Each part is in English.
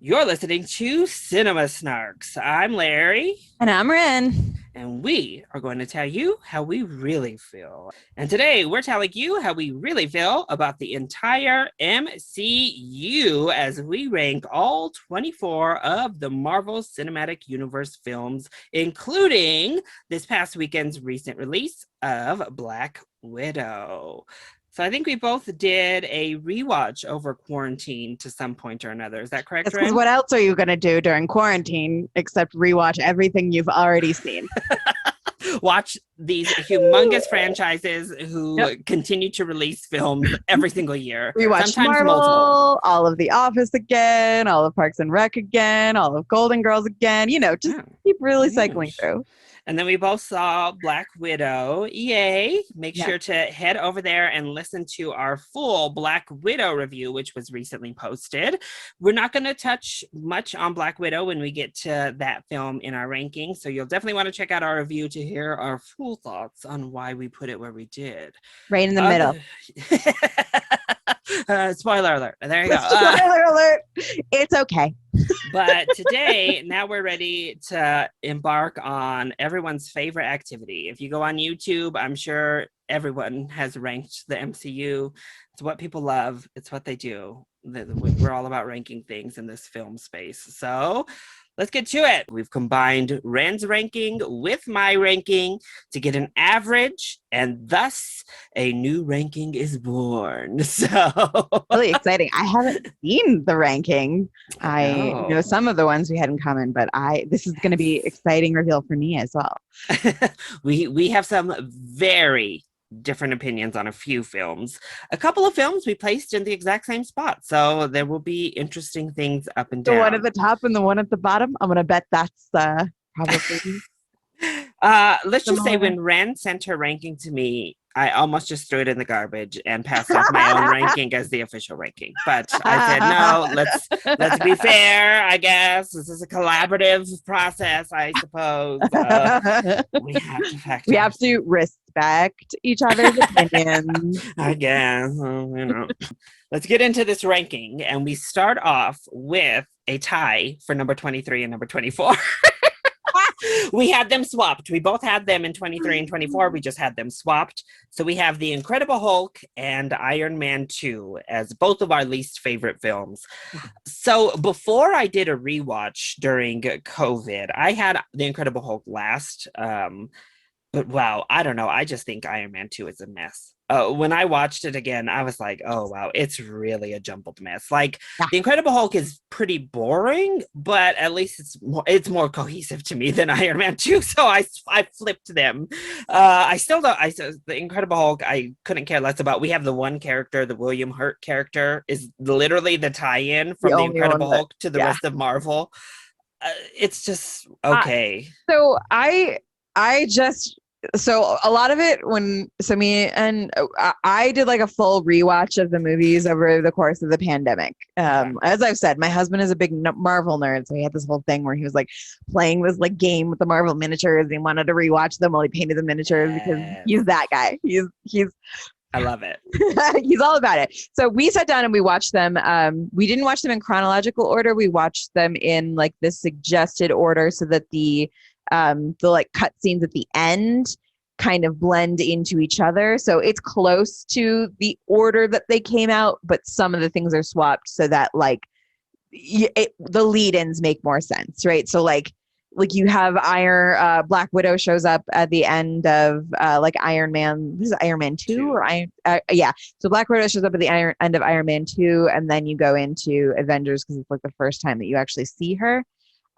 You're listening to Cinema Snarks. I'm Larry. And I'm Ren. And we are going to tell you how we really feel. And today we're telling you how we really feel about the entire MCU as we rank all 24 of the Marvel Cinematic Universe films, including this past weekend's recent release of Black Widow. So I think we both did a rewatch over quarantine to some point or another. Is that correct, It's because Ren? what else are you going to do during quarantine except rewatch everything you've already seen? Watch these humongous franchises who continue to release films every single year, Rewatch sometimes Marvel, multiple. all of The Office again, all of Parks and Rec again, all of Golden Girls again. Just keep really cycling through. And then we both saw Black Widow. Yay. Make Yes. sure to head over there and listen to our full Black Widow review, which was recently posted. We're not going to touch much on Black Widow when we get to that film in our ranking. So you'll definitely want to check out our review to hear our full thoughts on why we put it where we did. Right in the middle. Spoiler alert. There you go. Spoiler alert. It's okay. But today, now we're ready to embark on everyone's favorite activity. If you go on YouTube, I'm sure everyone has ranked the MCU. It's what people love. It's what they do. We're all about ranking things in this film space. So let's get to it. We've combined Ren's ranking with my ranking to get an average, and thus a new ranking is born. So really exciting. I haven't seen the ranking. I know some of the ones we had in common, but this is going to be exciting reveal for me as well. we have some very different opinions on a few films. A couple of films we placed in the exact same spot, so there will be interesting things up and down. The one at the top and the one at the bottom, I'm gonna bet that's probably let's just say when Ren sent her ranking to me, I almost just threw it in the garbage and passed off my own ranking as the official ranking. But I said, no, let's be fair, I guess. This is a collaborative process, I suppose. We have to respect each other's opinions. I guess. Let's get into this ranking. And we start off with a tie for number 23 and number 24. We had them swapped. We both had them in 23 and 24. We just had them swapped. So we have The Incredible Hulk and Iron Man 2 as both of our least favorite films. So before I did a rewatch during COVID, I had The Incredible Hulk last. But wow, I don't know. I just think Iron Man 2 is a mess. When I watched it again, I was like, oh, wow, it's really a jumbled mess. Like, The Incredible Hulk is pretty boring, but at least it's more cohesive to me than Iron Man 2. So I flipped them. I still don't. The Incredible Hulk, I couldn't care less about. We have the one character, the William Hurt character, is literally the tie-in from The Incredible Hulk to the rest of Marvel. It's just okay. So so a lot of it I did like a full rewatch of the movies over the course of the pandemic. As I've said, my husband is a big Marvel nerd, so he had this whole thing where he was like playing this like game with the Marvel miniatures and he wanted to rewatch them while he painted the miniatures because he's that guy. I love it. He's all about it. So we sat down and we watched them. We didn't watch them in chronological order. We watched them in like the suggested order so that the like cut scenes at the end kind of blend into each other. So it's close to the order that they came out, but some of the things are swapped so that like the lead-ins make more sense, right? So like you have Black Widow shows up at the end of like Iron Man. This is Iron Man 2 or So Black Widow shows up at the end of Iron Man 2, and then you go into Avengers because it's like the first time that you actually see her.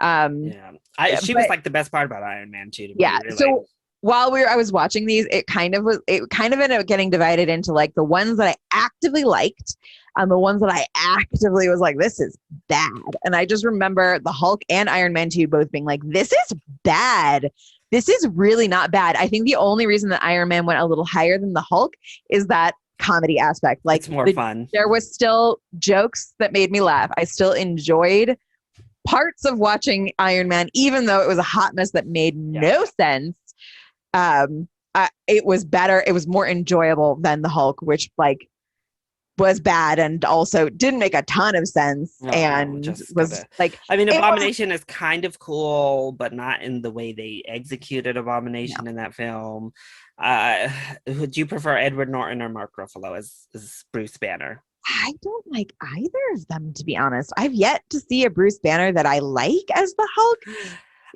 She was like the best part about Iron Man 2 to me, really. So while I was watching these, it kind of ended up getting divided into like the ones that I actively liked and the ones that I actively was like, this is bad. And I just remember the Hulk and Iron Man 2 both being like, this is bad. This is really not bad. I think the only reason that Iron Man went a little higher than the Hulk is that comedy aspect. Like, it's more fun. There was still jokes that made me laugh. I still enjoyed parts of watching Iron Man, even though it was a hot mess that made no sense. It was better. It was more enjoyable than the Hulk, which like was bad and also didn't make a ton of sense and was kinda, like, I mean, it was, Abomination is kind of cool, but not in the way they executed Abomination in that film. Would you prefer Edward Norton or Mark Ruffalo as Bruce Banner? I don't like either of them, to be honest. I've yet to see a Bruce Banner that I like as the Hulk.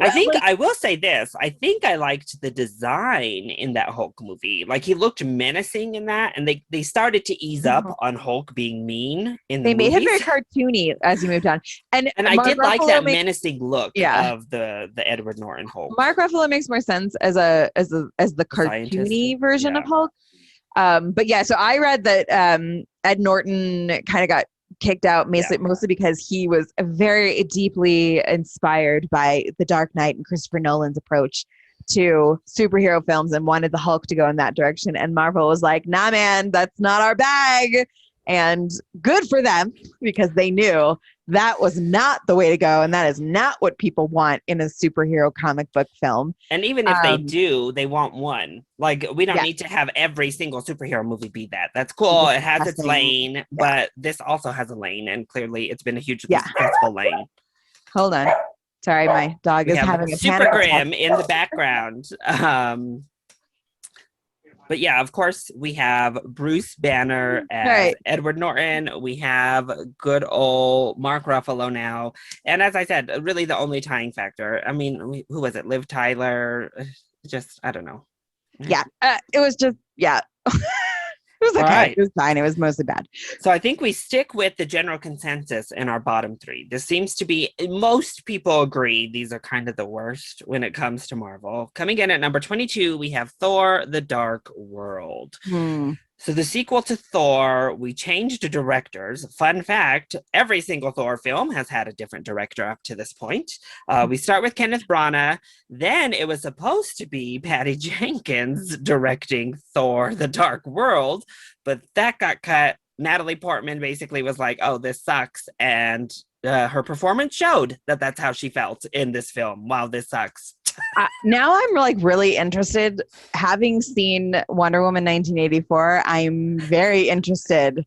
I think Like, I will say this. I think I liked the design in that Hulk movie. Like he looked menacing in that, and they started to ease up on Hulk being mean in the they made him movies. very cartoony as he moved on. And I Mark did like Ruffalo that makes, menacing look of the Edward Norton Hulk. Mark Ruffalo makes more sense as the Scientist. cartoony version of Yeah. Hulk. But yeah, so I read that Ed Norton kind of got kicked out mostly because he was very deeply inspired by The Dark Knight and Christopher Nolan's approach to superhero films and wanted the Hulk to go in that direction. And Marvel was like, nah, man, that's not our bag. And good for them, because they knew that was not the way to go. And that is not what people want in a superhero comic book film. And even if they do, they want one. Like, we don't need to have every single superhero movie be that. That's cool. It has its lane, but this also has a lane. And clearly it's been a hugely successful lane. Hold on. Sorry, my dog is having a Super Grim in the background. But yeah, of course, we have Bruce Banner as Edward Norton. We have good old Mark Ruffalo now. And as I said, really the only tying factor. I mean, who was it? Liv Tyler? Just, I don't know. Yeah, it was just, it was okay. Right. It was fine. It was mostly bad. So I think we stick with the general consensus in our bottom three. This seems to be, most people agree these are kind of the worst when it comes to Marvel. Coming in at number 22, we have Thor: The Dark World. So the sequel to Thor, we changed directors. Fun fact, every single Thor film has had a different director up to this point. We start with Kenneth Branagh. Then it was supposed to be Patty Jenkins directing Thor: The Dark World, but that got cut. Natalie Portman basically was like, oh, this sucks. And her performance showed that that's how she felt in this film. Wow, this sucks. Now I'm like really interested. Having seen Wonder Woman 1984, I'm very interested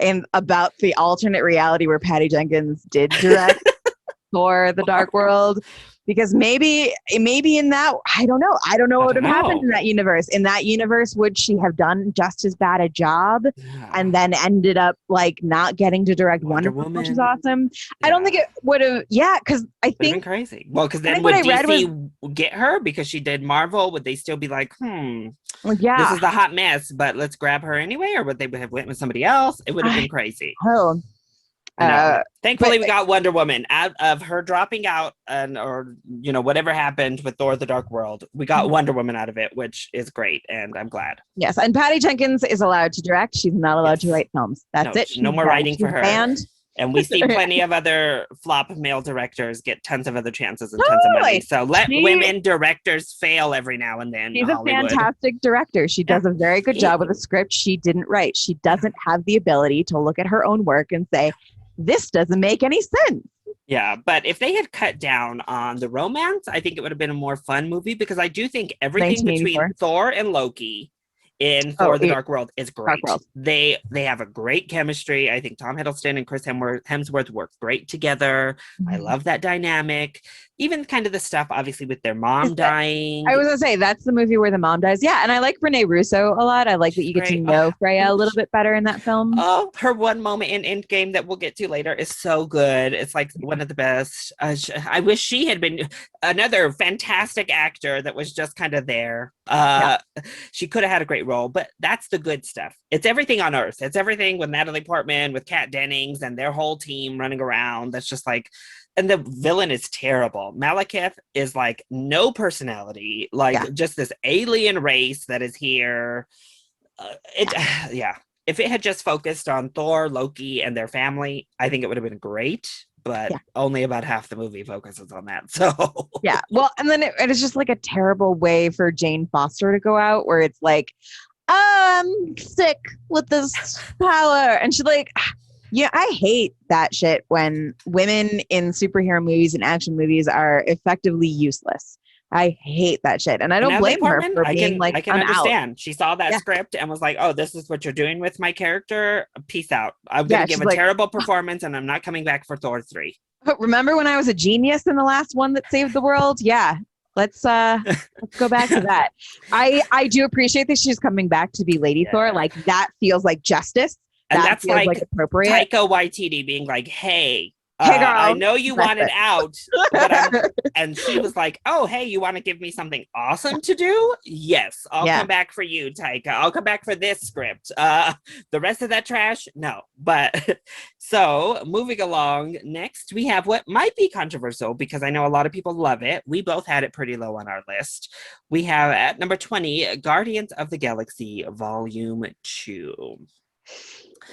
in about the alternate reality where Patty Jenkins did direct Thor: The Dark World. Because maybe in that, I don't know what would have happened in that universe. In that universe, would she have done just as bad a job and then ended up like not getting to direct Wonder Woman, which is awesome? Yeah. I don't think it would have. Yeah, because I think crazy. Well, because then would DC get her because she did Marvel? Would they still be like, this is a hot mess, but let's grab her anyway? Or would they have went with somebody else? It would have been crazy. Oh. No. Thankfully, we got Wonder Woman out of her dropping out, or whatever happened with Thor: The Dark World. We got Wonder Woman out of it, which is great, and I'm glad. Yes, and Patty Jenkins is allowed to direct. She's not allowed to write films. That's it. No more writing for her. Banned. And we see plenty of other flop male directors get tons of other chances and tons of money. So let women directors fail every now and then. She's a fantastic director. She does a very good job with a script she didn't write. She doesn't have the ability to look at her own work and say, this doesn't make any sense. Yeah, but if they had cut down on the romance, I think it would have been a more fun movie, because I do think everything between Thor and Loki in Thor: The Dark World is great. They have a great chemistry. I think Tom Hiddleston and Chris Hemsworth work great together. I love that dynamic. Even kind of the stuff, obviously, with their mom dying. I was going to say, that's the movie where the mom dies. Yeah, and I like Renee Russo a lot. I like that you get to know Freya a little bit better in that film. Oh, her one moment in Endgame that we'll get to later is so good. It's like one of the best. I wish she had been another fantastic actor that was just kind of there. She could have had a great role, but that's the good stuff. It's everything on Earth. It's everything with Natalie Portman, with Kat Dennings, and their whole team running around. That's just like, and the villain is terrible. Malekith is like no personality, like just this alien race that is here. If it had just focused on Thor, Loki, and their family, I think it would have been great. But only about half the movie focuses on that. So well, and then it is just like a terrible way for Jane Foster to go out, where it's like, I'm sick with this power, and she's like, yeah, I hate that shit when women in superhero movies and action movies are effectively useless. I hate that shit. And I don't Natalie blame her Portman, for being like, I can I'm out. understand. She saw that Yeah. script and was like, "Oh, this is what you're doing with my character. Peace out. I'm Yeah. gonna give She's a like, terrible performance, and I'm not coming back for Thor 3." remember when I was a genius in the last one that saved the world? Yeah. Let's go back to that. I do appreciate that she's coming back to be Lady Thor. Yeah. Like that feels like justice. And That that's feels like like appropriate. Taika Waititi being like, "Hey, Hey I girl. know you That's wanted it. out, but and she was like, "Oh, hey, you want to give me something awesome to do? Yes, I'll Yeah. come back for you, Taika. I'll come back for this script. The rest of that trash, no." But so moving along, next we have what might be controversial because I know a lot of people love it. We both had it pretty low on our list. We have at number 20, Guardians of the Galaxy Volume 2.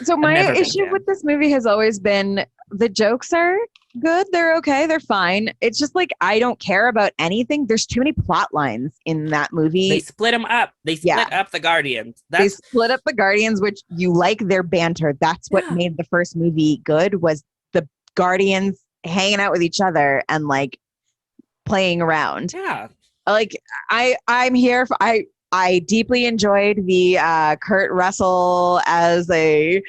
So my Never been a issue fan. with this movie has always been the jokes are good. They're okay. They're fine. It's just like I don't care about anything. There's too many plot lines in that movie. They split them up. They split up the Guardians. They split up the Guardians, which you like their banter. That's what made the first movie good was the Guardians hanging out with each other and like playing around. Yeah. Like I'm here for I deeply enjoyed the Kurt Russell as the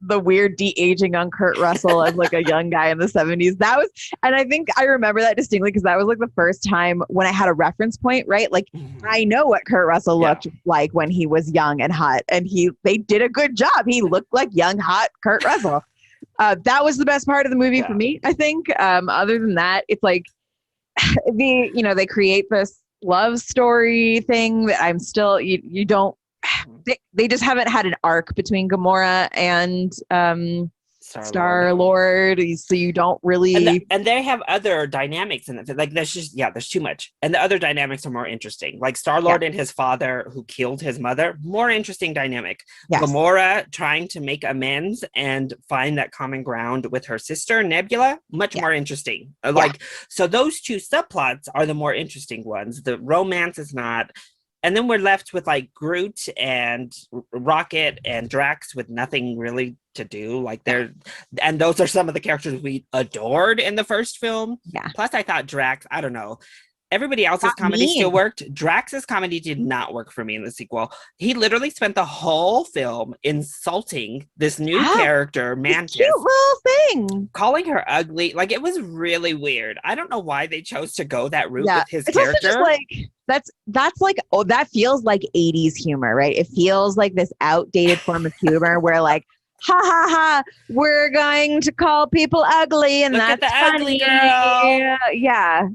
weird de-aging on Kurt Russell as like a young guy in the 70s. That was, and I think I remember that distinctly because that was like the first time when I had a reference point, right? Like I know what Kurt Russell looked like when he was young and hot, and they did a good job. He looked like young, hot Kurt Russell. That was the best part of the movie for me, I think. Other than that, it's like they create this love story thing that I'm still you don't they just haven't had an arc between Gamora and Star-Lord, so you don't really and they have other dynamics in it. Like there's too much. And the other dynamics are more interesting. Like Star-Lord and his father who killed his mother, more interesting dynamic. Yes. Gamora trying to make amends and find that common ground with her sister Nebula, much more interesting. Like so those two subplots are the more interesting ones. The romance is not. And then we're left with like Groot and Rocket and Drax with nothing really to do. Like and those are some of the characters we adored in the first film. Yeah. Plus I thought Drax, I don't know. Everybody else's comedy still worked. Drax's comedy did not work for me in the sequel. He literally spent the whole film insulting this new character, Mantis. Cute little thing. Calling her ugly. Like it was really weird. I don't know why they chose to go that route with his it's character. Also just like that's like that feels like 80s humor, right? It feels like this outdated form of humor where like ha ha ha, we're going to call people ugly and Look that's at the funny. ugly girl. Yeah.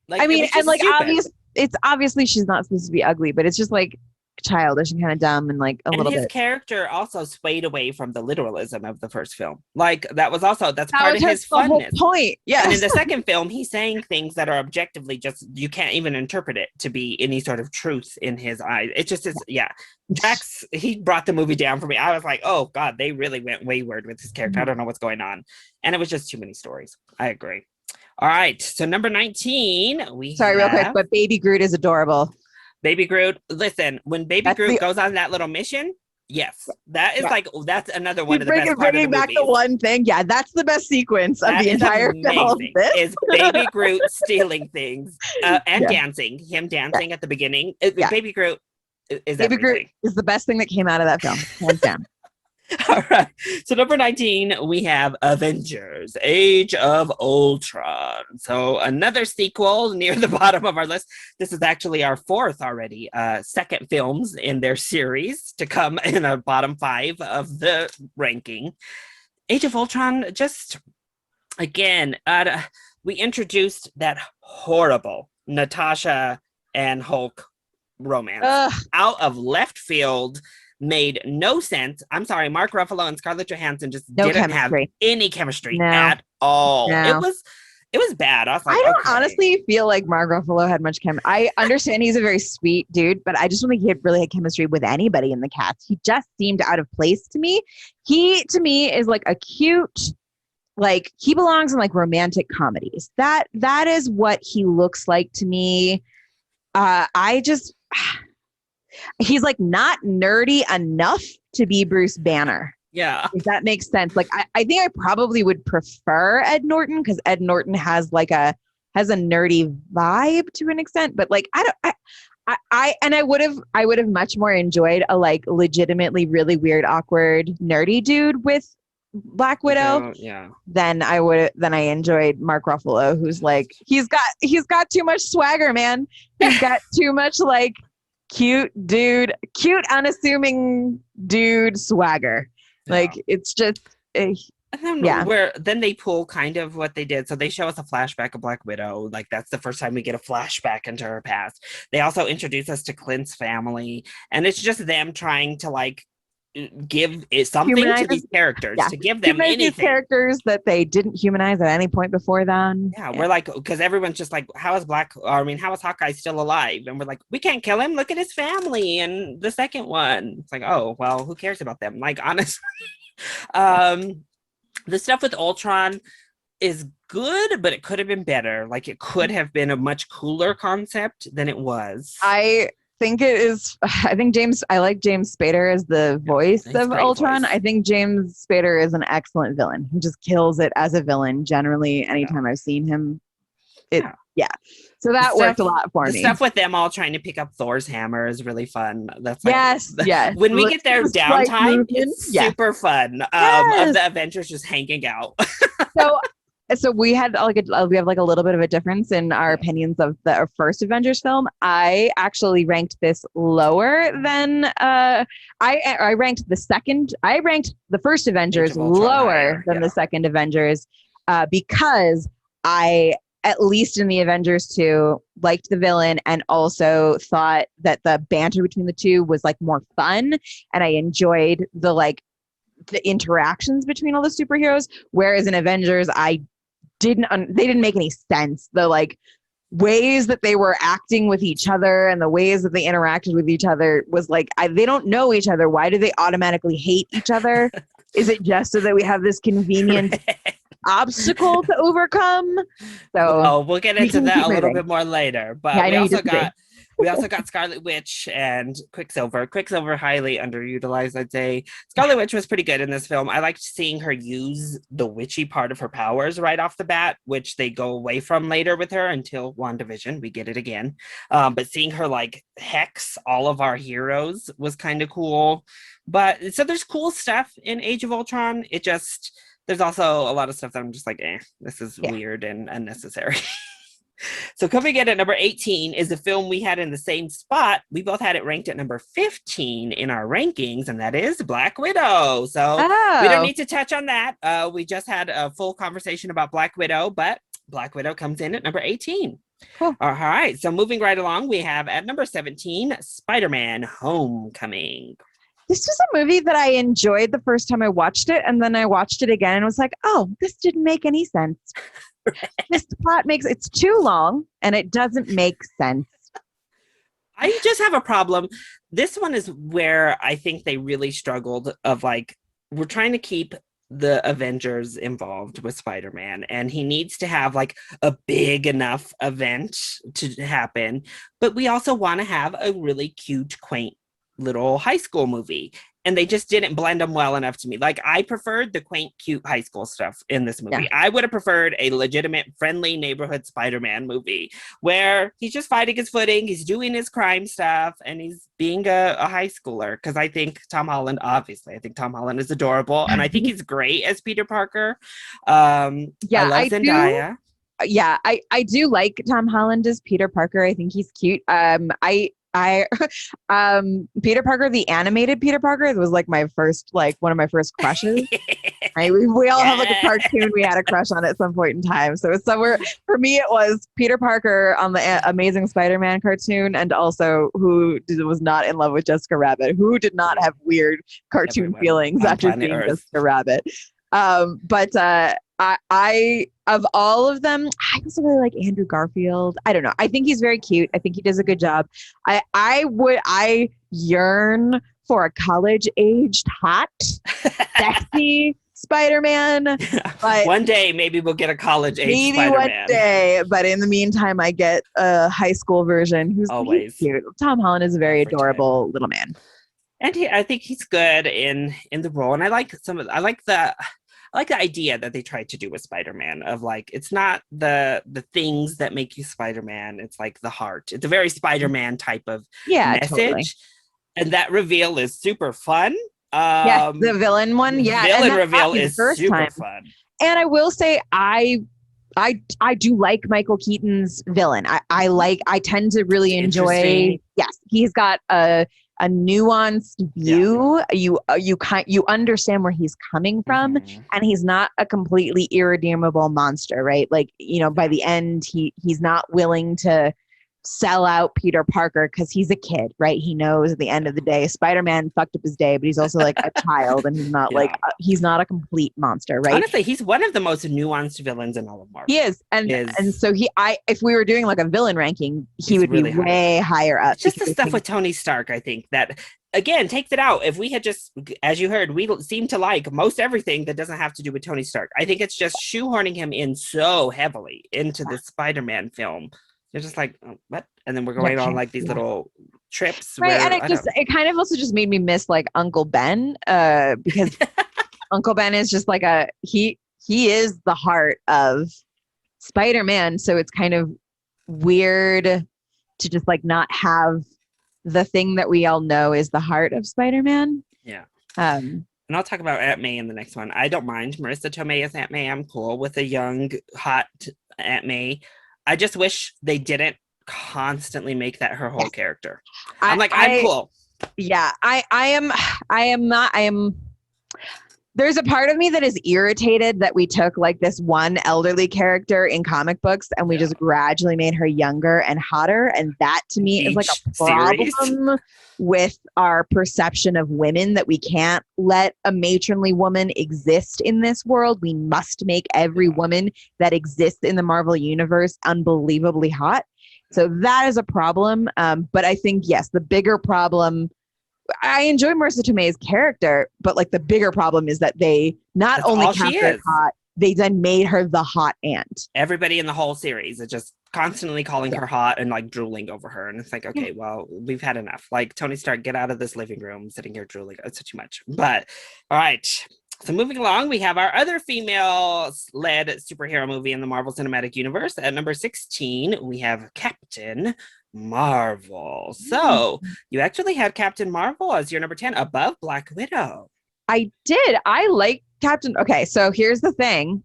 Like, I mean, and like stupid. it's obviously she's not supposed to be ugly, but it's just like childish and kind of dumb and like a little bit. His character also swayed away from the literalism of the first film. Like that's part of his funness. Whole point. Yeah. And in the second film, he's saying things that are objectively just you can't even interpret it to be any sort of truth in his eyes. It just is. Yeah. Drax, he brought the movie down for me. I was like, oh God, they really went wayward with his character. I don't know what's going on. And it was just too many stories. I agree. All right. So number 19, real quick, but Baby Groot is adorable. Baby Groot. Listen, when Baby Groot goes on that little mission, yes, that is like that's another one of the best parts of the movie. Bringing back the one thing, that's the best sequence of the entire film. Is Baby Groot stealing things and dancing. Him dancing at the beginning. Baby Groot is Baby Groot is the best thing that came out of that film, hands down. All right. So number 19, we have Avengers: Age of Ultron. So another sequel near the bottom of our list. This is actually our fourth already, second films in their series to come in our bottom 5 of the ranking. Age of Ultron, just again, we introduced that horrible Natasha and Hulk romance out of left field. Made no sense. I'm sorry, Mark Ruffalo and Scarlett Johansson just didn't have any chemistry at all. No. It was bad. I was like, I don't honestly feel like Mark Ruffalo had much chemistry. I understand he's a very sweet dude, but I just don't think he really had chemistry with anybody in the cast. He just seemed out of place to me. He to me is like a cute, like he belongs in like romantic comedies. That is what he looks like to me. He's like not nerdy enough to be Bruce Banner. Yeah. If that makes sense. Like I think I probably would prefer Ed Norton because Ed Norton has like a has a nerdy vibe to an extent, but like I would have much more enjoyed a like legitimately really weird, awkward, nerdy dude with Black Widow yeah. than I enjoyed Mark Ruffalo, who's like he's got too much swagger, man. He's got too much like cute unassuming dude swagger. Like it's just I don't know where then they pull kind of what they did. So they show us a flashback of Black Widow. Like that's the first time we get a flashback into her past. They also introduce us to Clint's family, and it's just them trying to like give something to these characters, to give them anything. These characters that they didn't humanize at any point before then. Yeah, we're like, because everyone's just like, how is Hawkeye still alive? And we're like, we can't kill him. Look at his family and the second one. It's like, oh, well, who cares about them? Like, honestly. The stuff with Ultron is good, but it could have been better. Like it could have been a much cooler concept than it was. I like James Spader as the voice of Ultron. Voice. I think James Spader is an excellent villain. He just kills it as a villain generally anytime I've seen him. So that worked a lot for me. The stuff with them all trying to pick up Thor's hammer is really fun. That's like, yes. When we get their downtime, it's super fun. Of the Avengers just hanging out. So we have like a little bit of a difference in our opinions of the first Avengers film. I actually ranked this lower than I ranked the second. I ranked the first Avengers lower than the second Avengers because I, at least in the Avengers 2, liked the villain and also thought that the banter between the two was like more fun, and I enjoyed the interactions between all the superheroes. Whereas in Avengers, they didn't make any sense. The like ways that they were acting with each other and the ways that they interacted with each other was like they don't know each other. Why do they automatically hate each other? Is it just so that we have this convenient obstacle to overcome? So we'll get into that a little bit more later. But we also got Scarlet Witch and Quicksilver. Quicksilver highly underutilized, I'd say. Scarlet Witch was pretty good in this film. I liked seeing her use the witchy part of her powers right off the bat, which they go away from later with her until WandaVision. We get it again. But seeing her like hex all of our heroes was kind of cool. But so there's cool stuff in Age of Ultron. There's also a lot of stuff that I'm just like, this is weird and unnecessary. So coming in at number 18 is a film we had in the same spot. We both had it ranked at number 15 in our rankings, and that is Black Widow. So we don't need to touch on that. We just had a full conversation about Black Widow, but Black Widow comes in at number 18. Cool. All right. So moving right along, we have at number 17, Spider-Man Homecoming. This was a movie that I enjoyed the first time I watched it, and then I watched it again and was like, oh, this didn't make any sense. This plot it's too long and it doesn't make sense. I just have a problem. This one is where I think they really struggled of like, we're trying to keep the Avengers involved with Spider-Man, and he needs to have like a big enough event to happen, but we also want to have a really cute, quaint little high school movie, and they just didn't blend them well enough to me. Like I preferred the quaint, cute high school stuff in this movie. I would have preferred a legitimate, friendly neighborhood Spider-Man movie where he's just fighting his footing, he's doing his crime stuff, and he's being a high schooler. Because I think Tom Holland is adorable, and I think he's great as Peter Parker. I love Zendaya. I do like Tom Holland as Peter Parker. I think he's cute. Peter Parker, the animated Peter Parker, was like one of my first crushes. We all have like a cartoon we had a crush on at some point in time. So it's somewhere for me, it was Peter Parker on the Amazing Spider-Man cartoon, and also who was not in love with Jessica Rabbit, who did not have weird cartoon feelings after seeing Jessica Rabbit. I of all of them, I also really like Andrew Garfield. I don't know. I think he's very cute. I think he does a good job. I yearn for a college-aged, hot, sexy Spider-Man. But one day, maybe we'll get a college-aged Spider-Man. Maybe one day, but in the meantime, I get a high school version who's always cute. Tom Holland is a very adorable little man. And I think he's good in the role. And I like like the idea that they tried to do with Spider-Man of like, it's not the things that make you Spider-Man, it's like the heart. It's a very Spider-Man type of message. Totally. And that reveal is super fun. Yeah, the villain one. The Yeah, villain and reveal is super fun. And I will say, I do like Michael Keaton's villain. I tend to really enjoy. Yes, he's got a nuanced view. You understand where he's coming from, and he's not a completely irredeemable monster, right? Like, you know, by the end, he's not willing to sell out Peter Parker because he's a kid, right? He knows at the end of the day, Spider-Man fucked up his day, but he's also like a child, and he's not he's not a complete monster, right? Honestly, he's one of the most nuanced villains in all of Marvel. He is, and so if we were doing like a villain ranking, he would really be way higher up. It's just the stuff with Tony Stark, I think, that again takes it out. If we had just, as you heard, we seem to like most everything that doesn't have to do with Tony Stark. I think it's just shoehorning him in so heavily into the Spider-Man film. You're just like, oh, what? And then we're going on like these little trips. Right. And it kind of also just made me miss like Uncle Ben, because Uncle Ben is just like he is the heart of Spider-Man. So it's kind of weird to just like not have the thing that we all know is the heart of Spider-Man. Yeah. And I'll talk about Aunt May in the next one. I don't mind Marissa Tomei as Aunt May. I'm cool with a young, hot Aunt May. I just wish they didn't constantly make that her whole character. I'm cool. Yeah, I am. There's a part of me that is irritated that we took like this one elderly character in comic books and we just gradually made her younger and hotter. And that to me is like a problem with our perception of women, that we can't let a matronly woman exist in this world. We must make every woman that exists in the Marvel universe unbelievably hot. So that is a problem. But I think, yes, the bigger problem, I enjoy Marissa Tomei's character, but like the bigger problem is that they not only kept her hot, they then made her the hot aunt. Everybody in the whole series is just constantly calling her hot and like drooling over her. And it's like, okay, well, we've had enough. Like, Tony Stark, get out of this living room, sitting here drooling. It's too much. But all right. So moving along, we have our other female-led superhero movie in the Marvel Cinematic Universe. At number 16, we have Captain Marvel. So you actually had Captain Marvel as your number 10 above Black Widow. I did. I like Captain. Okay, so here's the thing.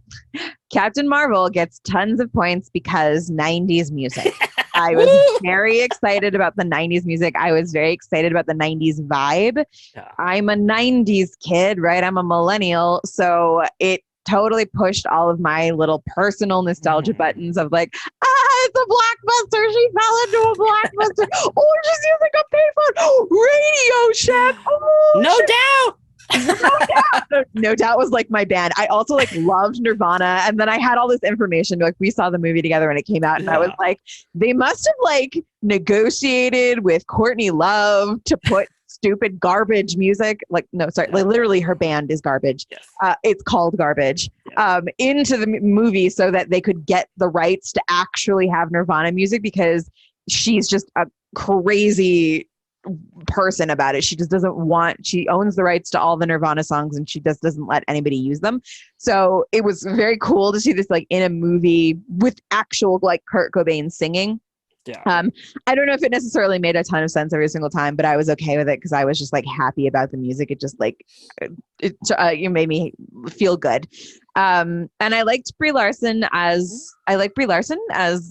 Captain Marvel gets tons of points because 90s music. I was very excited about the 90s music. I was very excited about the 90s vibe. Yeah. I'm a 90s kid, right? I'm a millennial. So it totally pushed all of my little personal nostalgia buttons of like, it's a blockbuster. She fell into a blockbuster. Oh, she's using a payphone. Radio Shack. Oh, no doubt. No Doubt was like my band. I also like loved Nirvana, and then I had all this information. Like, we saw the movie together when it came out, and I was like, they must have like negotiated with Courtney Love to put stupid garbage music, like, no, sorry, like, literally her band is Garbage. Yes. It's called Garbage. Yes. Into the movie so that they could get the rights to actually have Nirvana music, because she's just a crazy person about it. She just doesn't want, she owns the rights to all the Nirvana songs, and she just doesn't let anybody use them. So it was very cool to see this like in a movie with actual like Kurt Cobain singing. Yeah. I don't know if it necessarily made a ton of sense every single time, but I was okay with it because I was just like happy about the music. It just like it made me feel good. And I liked Brie Larson as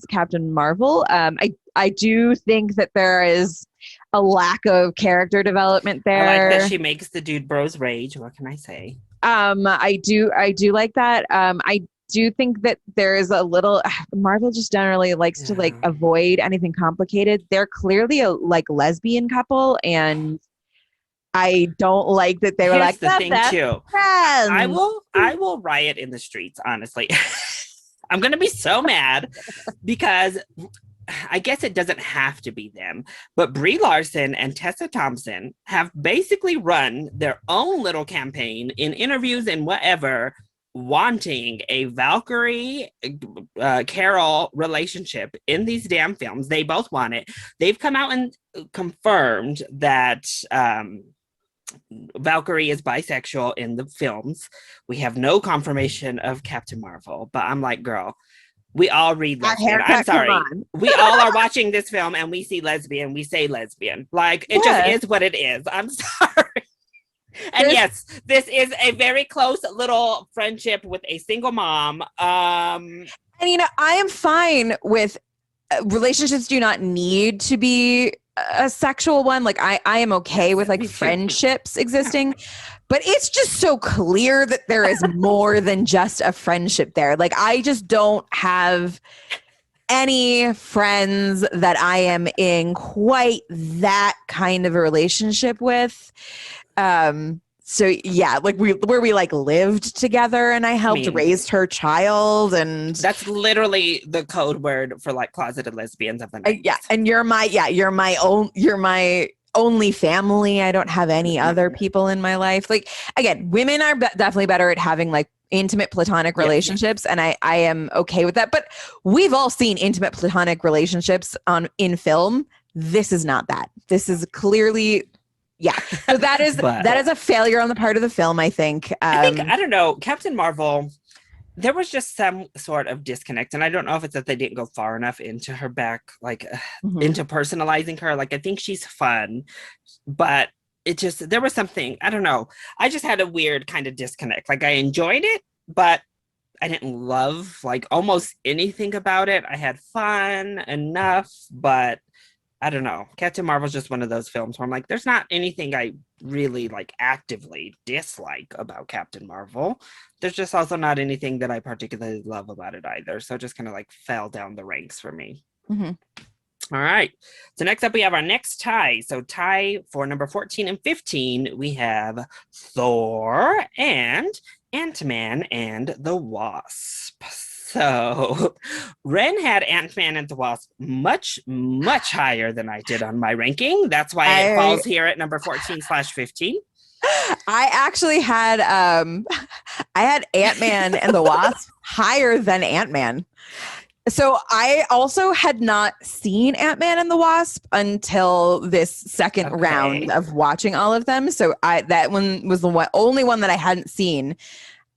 Captain Marvel. I do think that there is a lack of character development there. I like that she makes the dude bros rage. What can I say? I do like that. I do think that there is a little, Marvel just generally likes to like avoid anything complicated. They're clearly a like lesbian couple, and I don't like that they were like, the thing too. I will riot in the streets, honestly. I'm gonna be so mad because I guess it doesn't have to be them, but Brie Larson and Tessa Thompson have basically run their own little campaign in interviews and whatever, wanting a Valkyrie Carol relationship in these damn films. They both want it. They've come out and confirmed that Valkyrie is bisexual in the films. We have no confirmation of Captain Marvel, but I'm like, girl, we all read lesbian. I'm sorry. We all are watching this film and we see lesbian, we say lesbian. Like, it just is what it is. I'm sorry. And yes, this is a very close little friendship with a single mom. And you know, I am fine with relationships do not need to be a sexual one. Like I am okay with like friendships existing, but it's just so clear that there is more than just a friendship there. Like I just don't have any friends that I am in quite that kind of a relationship with. So yeah, like we like lived together and I helped raise her child, and that's literally the code word for like closeted lesbians of the night. Yeah, and you're my only family. I don't have any other people in my life. Like again, women are definitely better at having like intimate platonic relationships, and I am okay with that. But we've all seen intimate platonic relationships in film. This is not that. This is clearly. Yeah, so that is a failure on the part of the film, I think. I don't know, Captain Marvel, there was just some sort of disconnect, and I don't know if it's that they didn't go far enough into her back, like into personalizing her. Like I think she's fun, but there was something, I don't know. I just had a weird kind of disconnect. Like I enjoyed it, but I didn't love like almost anything about it. I had fun enough, but I don't know. Captain Marvel's just one of those films where I'm like, there's not anything I really like actively dislike about Captain Marvel. There's just also not anything that I particularly love about it either. So it just kind of like fell down the ranks for me. All right. So next up, we have our next tie. So tie for number 14 and 15, we have Thor and Ant-Man and the Wasp. So Ren had Ant-Man and the Wasp much, much higher than I did on my ranking. That's why it falls here at number 14/15. I actually had I had Ant-Man and the Wasp higher than Ant-Man. So I also had not seen Ant-Man and the Wasp until this second round of watching all of them. So that one was the only one that I hadn't seen.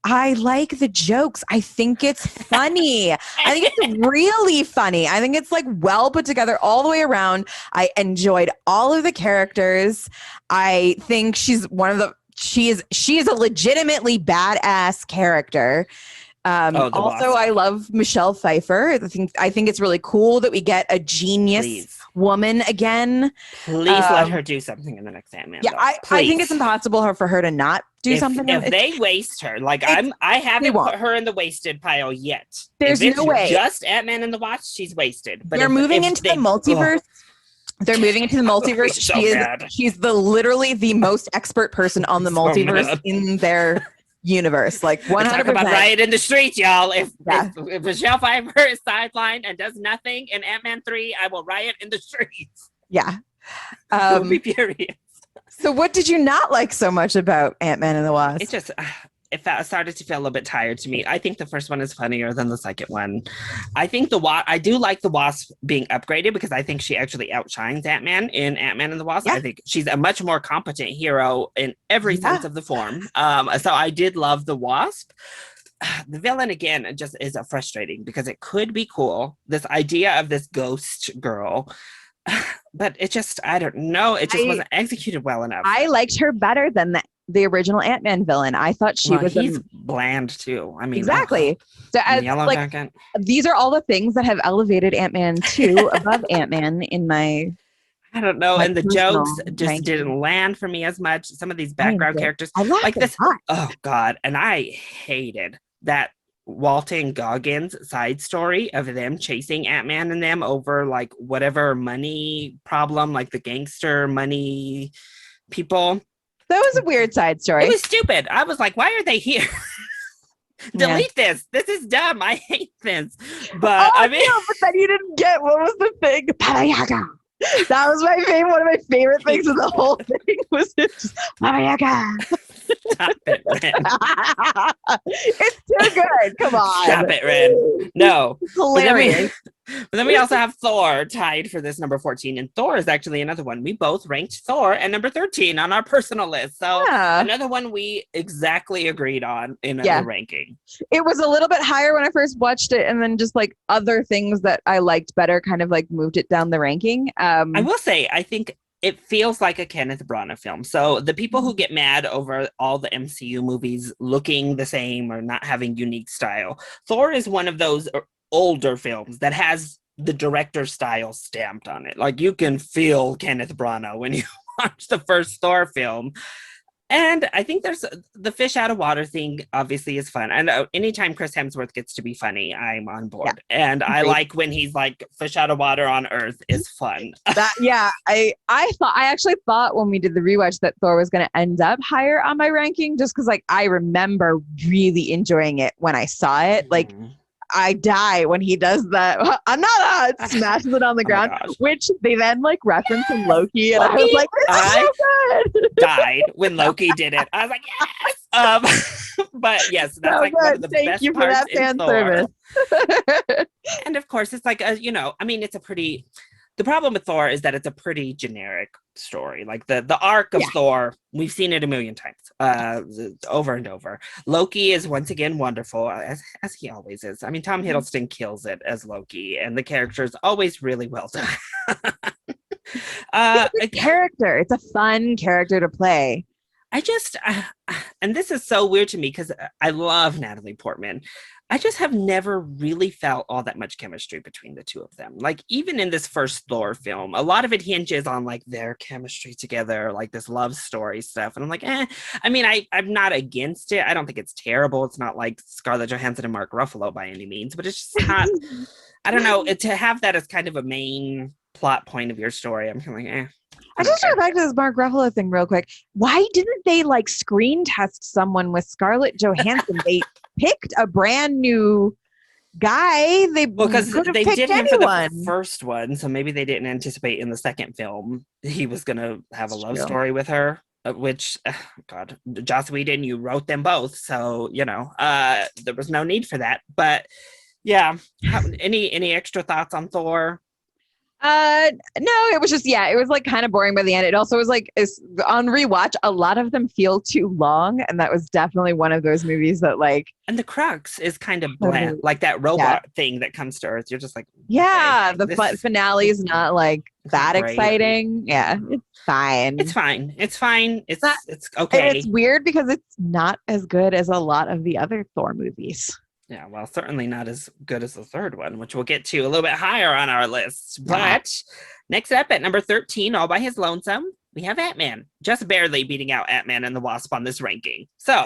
I like the jokes. I think it's funny. I think it's really funny. I think it's like well put together all the way around. I enjoyed all of the characters. I think she is a legitimately badass character. Also, I love Michelle Pfeiffer. I think it's really cool that we get a genius woman again. Please let her do something in the next Ant-Man. Yeah, I think it's impossible for her to not do something. If they waste her, like I haven't put her in the wasted pile yet. There's no way. Just Ant-Man and the Wasp, she's wasted. But they're moving into the multiverse. They're moving into the multiverse. She's literally the most expert person on the multiverse in their universe. Like 100%. Talk about riot in the streets, y'all. If Michelle Pfeiffer is sidelined and does nothing in Ant-Man 3, I will riot in the streets. Yeah. We'll be furious. So what did you not like so much about Ant-Man and the Wasp? It just started to feel a little bit tired to me. I think the first one is funnier than the second one. I think I do like the Wasp being upgraded because I think she actually outshines Ant-Man in Ant-Man and the Wasp. Yeah. I think she's a much more competent hero in every sense of the form. So I did love the Wasp. The villain, again, just is frustrating because it could be cool. This idea of this ghost girl, but it just, I don't know. It just wasn't executed well enough. I liked her better than the original Ant-Man villain. I thought he's bland too. I mean, exactly. So these are all the things that have elevated Ant-Man 2 above Ant-Man in my. I don't know, and the jokes just didn't land for me as much. Some of these background characters, like this. Oh God! And I hated that Walton Goggins side story of them chasing Ant-Man and them over like whatever money problem, like the gangster money people. That was a weird side story. It was stupid. I was like, why are they here? Delete this. This is dumb. I hate this. But but then you didn't get what was the thing? Baba Yaga. That was my favorite. One of my favorite things of the whole thing was just Baba Yaga. Stop it, Ren. It's too good. Come on. Stop it, Ren. No. It's hilarious. But then we also have Thor tied for this number 14. And Thor is actually another one. We both ranked Thor at number 13 on our personal list. So another one we exactly agreed on in the ranking. It was a little bit higher when I first watched it. And then just like other things that I liked better kind of like moved it down the ranking. I will say, I think it feels like a Kenneth Branagh film. So the people who get mad over all the MCU movies looking the same or not having unique style, Thor is one of those older films that has the director's style stamped on it. Like you can feel Kenneth Branagh when you watch the first Thor film. And I think there's the fish out of water thing obviously is fun. And anytime Chris Hemsworth gets to be funny, I'm on board. Yeah. And I like when he's like fish out of water on Earth is fun. I actually thought when we did the rewatch that Thor was going to end up higher on my ranking just because like I remember really enjoying it when I saw it. Like I die when he does that. Another smashes it on the ground, which they then like reference in Loki, and I was like, "I so died when Loki did it." I was like, "Yes!" But yes, that's like one of the best parts in Thor. And of course, it's like it's a pretty. The problem with Thor is that it's a pretty generic story. Like the arc of Thor, we've seen it a million times, over and over. Loki is once again wonderful, as he always is. I mean, Tom Hiddleston kills it as Loki, and the character is always really well done. It's a character. It's a fun character to play. I just, and this is so weird to me because I love Natalie Portman. I just have never really felt all that much chemistry between the two of them. Like even in this first Thor film, a lot of it hinges on like their chemistry together, like this love story stuff. And I'm like, I mean, I'm not against it. I don't think it's terrible. It's not like Scarlett Johansson and Mark Ruffalo by any means, but it's just not, I don't know, to have that as kind of a main plot point of your story. I'm kind of like, I just go back to this Mark Ruffalo thing real quick. Why didn't they like screen test someone with Scarlett Johansson? They picked a brand new guy. Because they did him for the first one, so maybe they didn't anticipate in the second film he was gonna have a love story with her. Which, God, Joss Whedon, you wrote them both, so there was no need for that. But yeah, any extra thoughts on Thor? No, it was just, it was like kind of boring by the end. It also was like on rewatch, a lot of them feel too long. And that was definitely one of those movies that like. And the crux is kind of bland, like that robot thing that comes to Earth. You're just like, the finale is not like that exciting. Yeah, it's fine. It's fine. It's fine. It's okay. And it's weird because it's not as good as a lot of the other Thor movies. Yeah, well, certainly not as good as the third one, which we'll get to a little bit higher on our list. But next up at number 13, all by his lonesome, we have Ant-Man, just barely beating out Ant-Man and the Wasp on this ranking. So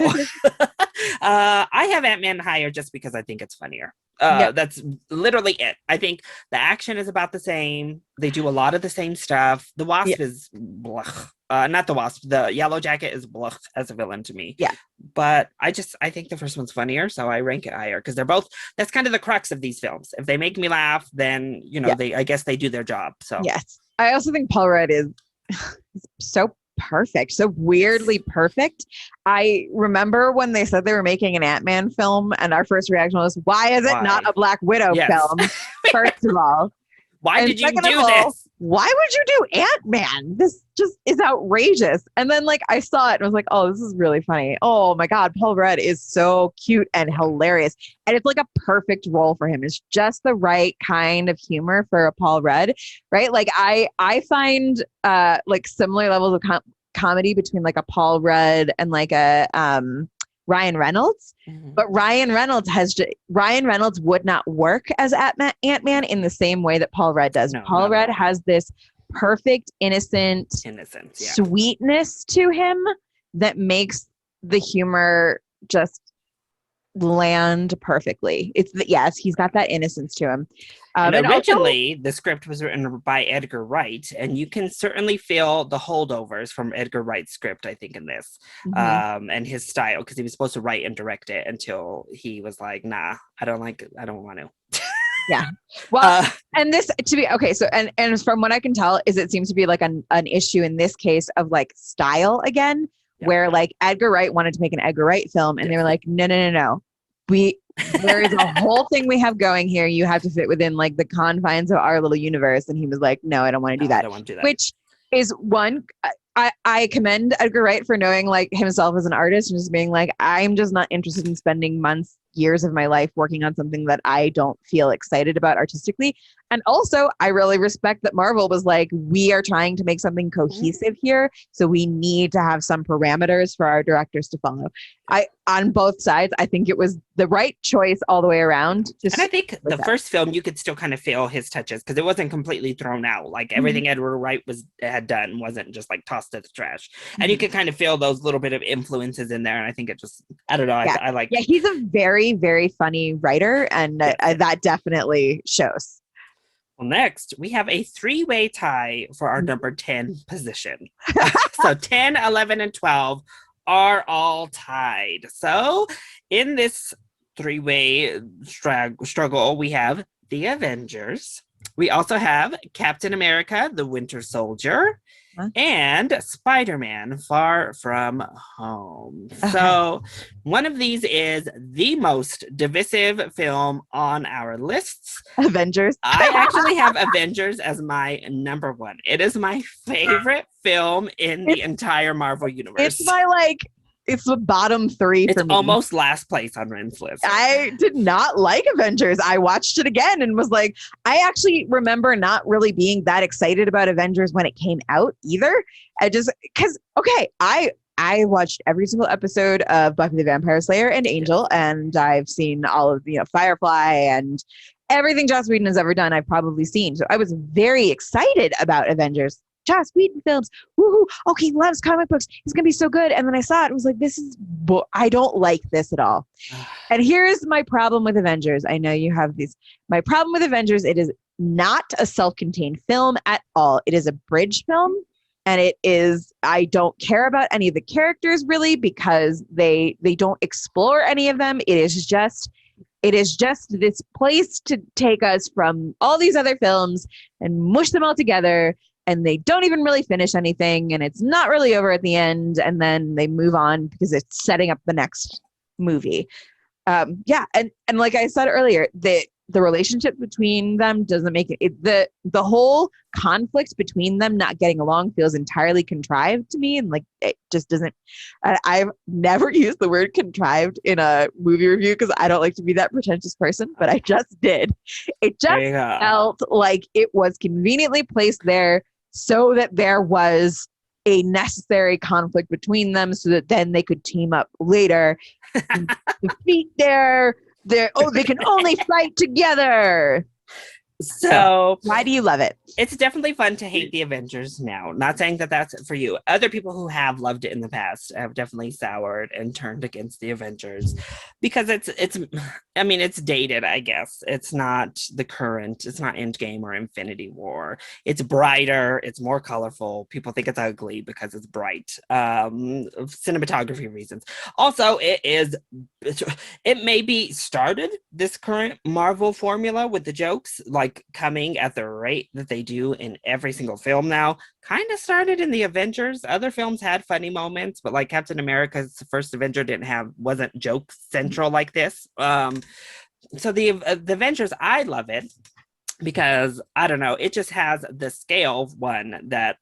I have Ant-Man higher just because I think it's funnier. That's literally it. I think the action is about the same. They do a lot of the same stuff. The Wasp is blech. Not the Wasp. The Yellow Jacket is blech as a villain to me. Yeah. But I think the first one's funnier, so I rank it higher because they're both. That's kind of the crux of these films. If they make me laugh, then I guess they do their job. So yes, I also think Paul Rudd is so perfect, so weirdly perfect. I remember when they said they were making an Ant-Man film, and our first reaction was, "Why is it not a Black Widow film?" First of all. Why did you do this? Why would you do Ant-Man? This just is outrageous. And then like I saw it and was like, oh, this is really funny. Oh my God, Paul Rudd is so cute and hilarious. And it's like a perfect role for him. It's just the right kind of humor for a Paul Rudd, right? Like I find like similar levels of comedy between like a Paul Rudd and like a Ryan Reynolds, but Ryan Reynolds would not work as Ant-Man in the same way that Paul Rudd does. Paul Rudd has this perfect innocence, sweetness to him that makes the humor just land perfectly. He's got that innocence to him. And originally, the script was written by Edgar Wright, and you can certainly feel the holdovers from Edgar Wright's script, I think, in this, and his style, because he was supposed to write and direct it until he was like, nah, I don't want to. Yeah. Well, and this to be okay. So, and from what I can tell is it seems to be like an issue in this case of like style again, where like Edgar Wright wanted to make an Edgar Wright film and they were like, no. there is a whole thing we have going here. You have to fit within like the confines of our little universe. And he was like, no, I don't want to do that. I don't want to do that. Which is one, I commend Edgar Wright for knowing like himself as an artist and just being like, I'm just not interested in spending months, years of my life working on something that I don't feel excited about artistically. And also, I really respect that Marvel was like, we are trying to make something cohesive here. So we need to have some parameters for our directors to follow. On both sides, I think it was the right choice all the way around. And I think the first film, you could still kind of feel his touches because it wasn't completely thrown out. Like everything Edgar Wright had done wasn't just like tossed to the trash. And you could kind of feel those little bit of influences in there. And I think it just, I don't know. I like. Yeah, he's a very, very funny writer. And that definitely shows. Well, next, we have a three-way tie for our number 10 position. So 10, 11, and 12 are all tied. So in this three-way struggle, we have the Avengers. We also have Captain America, the Winter Soldier, and Spider-Man, Far From Home. So one of these is the most divisive film on our lists. Avengers. I actually have Avengers as my number one. It is my favorite film in the entire Marvel universe. It's the bottom three for me. It's almost last place on Ren's list. I did not like Avengers. I watched it again and was like, I actually remember not really being that excited about Avengers when it came out either. I watched every single episode of Buffy the Vampire Slayer and Angel, and I've seen all of, Firefly and everything Joss Whedon has ever done, I've probably seen. So I was very excited about Avengers. Joss Whedon films. Woohoo! Okay, loves comic books. It's gonna be so good. And then I saw it and was like, I don't like this at all. And here's my problem with Avengers. I know you have these. My problem with Avengers, it is not a self-contained film at all. It is a bridge film. And I don't care about any of the characters really because they don't explore any of them. It is just this place to take us from all these other films and mush them all together. And they don't even really finish anything. And it's not really over at the end. And then they move on because it's setting up the next movie. And like I said earlier, the relationship between them doesn't make it, the whole conflict between them not getting along feels entirely contrived to me. And like, it just doesn't, I've never used the word contrived in a movie review because I don't like to be that pretentious person, but I just did. It just felt like it was conveniently placed there so that there was a necessary conflict between them so that then they could team up later and defeat they can only fight together. So why do you love it? It's definitely fun to hate the Avengers now. Not saying that that's for you. Other people who have loved it in the past have definitely soured and turned against the Avengers because it's dated, I guess. It's not the current. It's not Endgame or Infinity War. It's brighter. It's more colorful. People think it's ugly because it's bright. Cinematography reasons. Also, it maybe started this current Marvel formula with the jokes, like coming at the rate that they do in every single film now. Kind of started in the Avengers. Other films had funny moments, but like Captain America's first Avenger wasn't joke central like this. So the Avengers, I love it because I don't know, it just has the scale of one that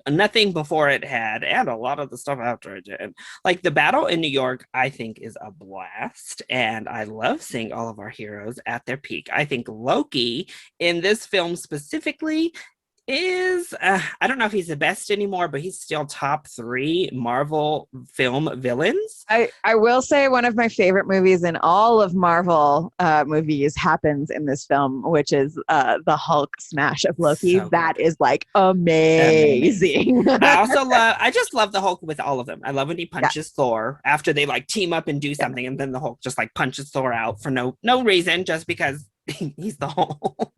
nothing before it had, and a lot of the stuff after it did. Like the battle in New York, I think is a blast, and I love seeing all of our heroes at their peak. I think Loki in this film specifically is I don't know if he's the best anymore, but he's still top 3 Marvel film villains. I will say one of my favorite movies in all of Marvel movies happens in this film, which is the Hulk smash of Loki. So that is like amazing. I just love the Hulk with all of them. I love when he punches Thor after they like team up and do something, and then the Hulk just like punches Thor out for no reason, just because he's the Hulk.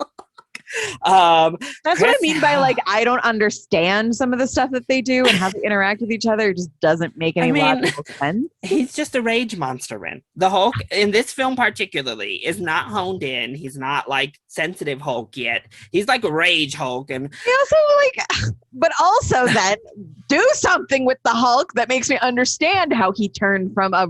That's what I mean by like, I don't understand some of the stuff that they do and how they interact with each other. It just doesn't make any logical sense. He's just a rage monster, Ren. The Hulk in this film particularly is not honed in. He's not like sensitive Hulk yet. He's like a rage Hulk. And he also like, but also then do something with the Hulk that makes me understand how he turned from a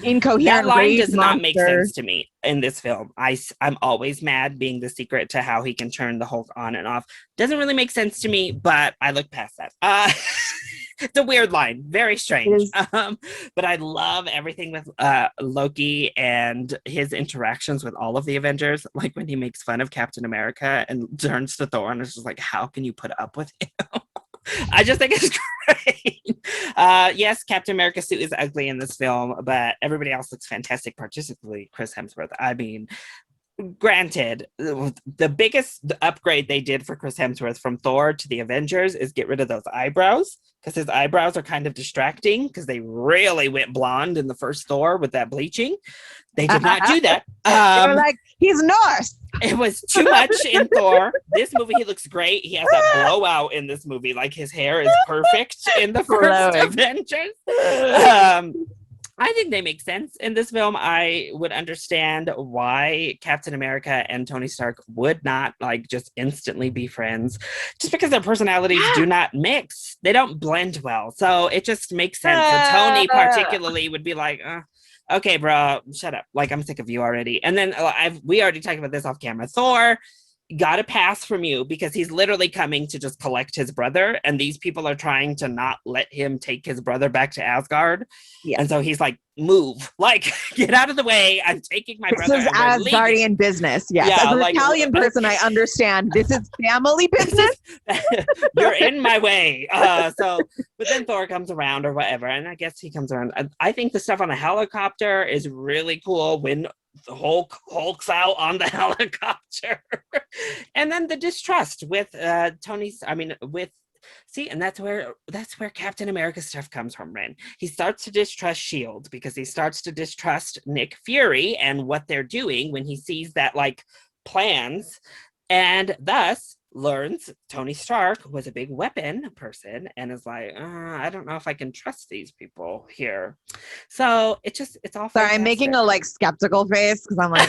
incoherent that line rage does not make monster. sense to me in this film. I'm always mad being the secret to how he can turn the Hulk on and off. Doesn't really make sense to me, but I look past that. It's a weird line, very strange. But I love everything with Loki and his interactions with all of the Avengers. Like when he makes fun of Captain America and turns to Thor and is just like, how can you put up with him? I just think it's great. Yes, Captain America's suit is ugly in this film, but everybody else looks fantastic, particularly Chris Hemsworth. I mean, granted, the biggest upgrade they did for Chris Hemsworth from Thor to the Avengers is get rid of those eyebrows, because his eyebrows are kind of distracting because they really went blonde in the first Thor with that bleaching. They did not do that. They were like, he's Norse. It was too much in Thor. This movie, he looks great. He has that blowout in this movie. Like his hair is perfect in the first Avengers. I think they make sense in this film. I would understand why Captain America and Tony Stark would not like just instantly be friends, just because their personalities do not mix. They don't blend well. So it just makes sense. So Tony particularly would be like, okay, bro, shut up. Like, I'm sick of you already. And then we already talked about this off camera. Thor got a pass from you because he's literally coming to just collect his brother, and these people are trying to not let him take his brother back to Asgard. Yeah. And so he's like, move, like, get out of the way. I'm taking my brother. This is Asgardian business. Yes. Yeah, as an Italian person, I understand. This is family business. You're in my way. But then Thor comes around or whatever, and I guess he comes around. I think the stuff on the helicopter is really cool when the Hulk's out on the helicopter. And then the distrust with and that's where Captain America stuff comes from, Ren. He starts to distrust S.H.I.E.L.D. because he starts to distrust Nick Fury and what they're doing when he sees that like plans, and thus learns Tony Stark was a big weapon person and is like, I don't know if I can trust these people here. So it's all fantastic. Sorry, I'm making a like skeptical face because I'm like,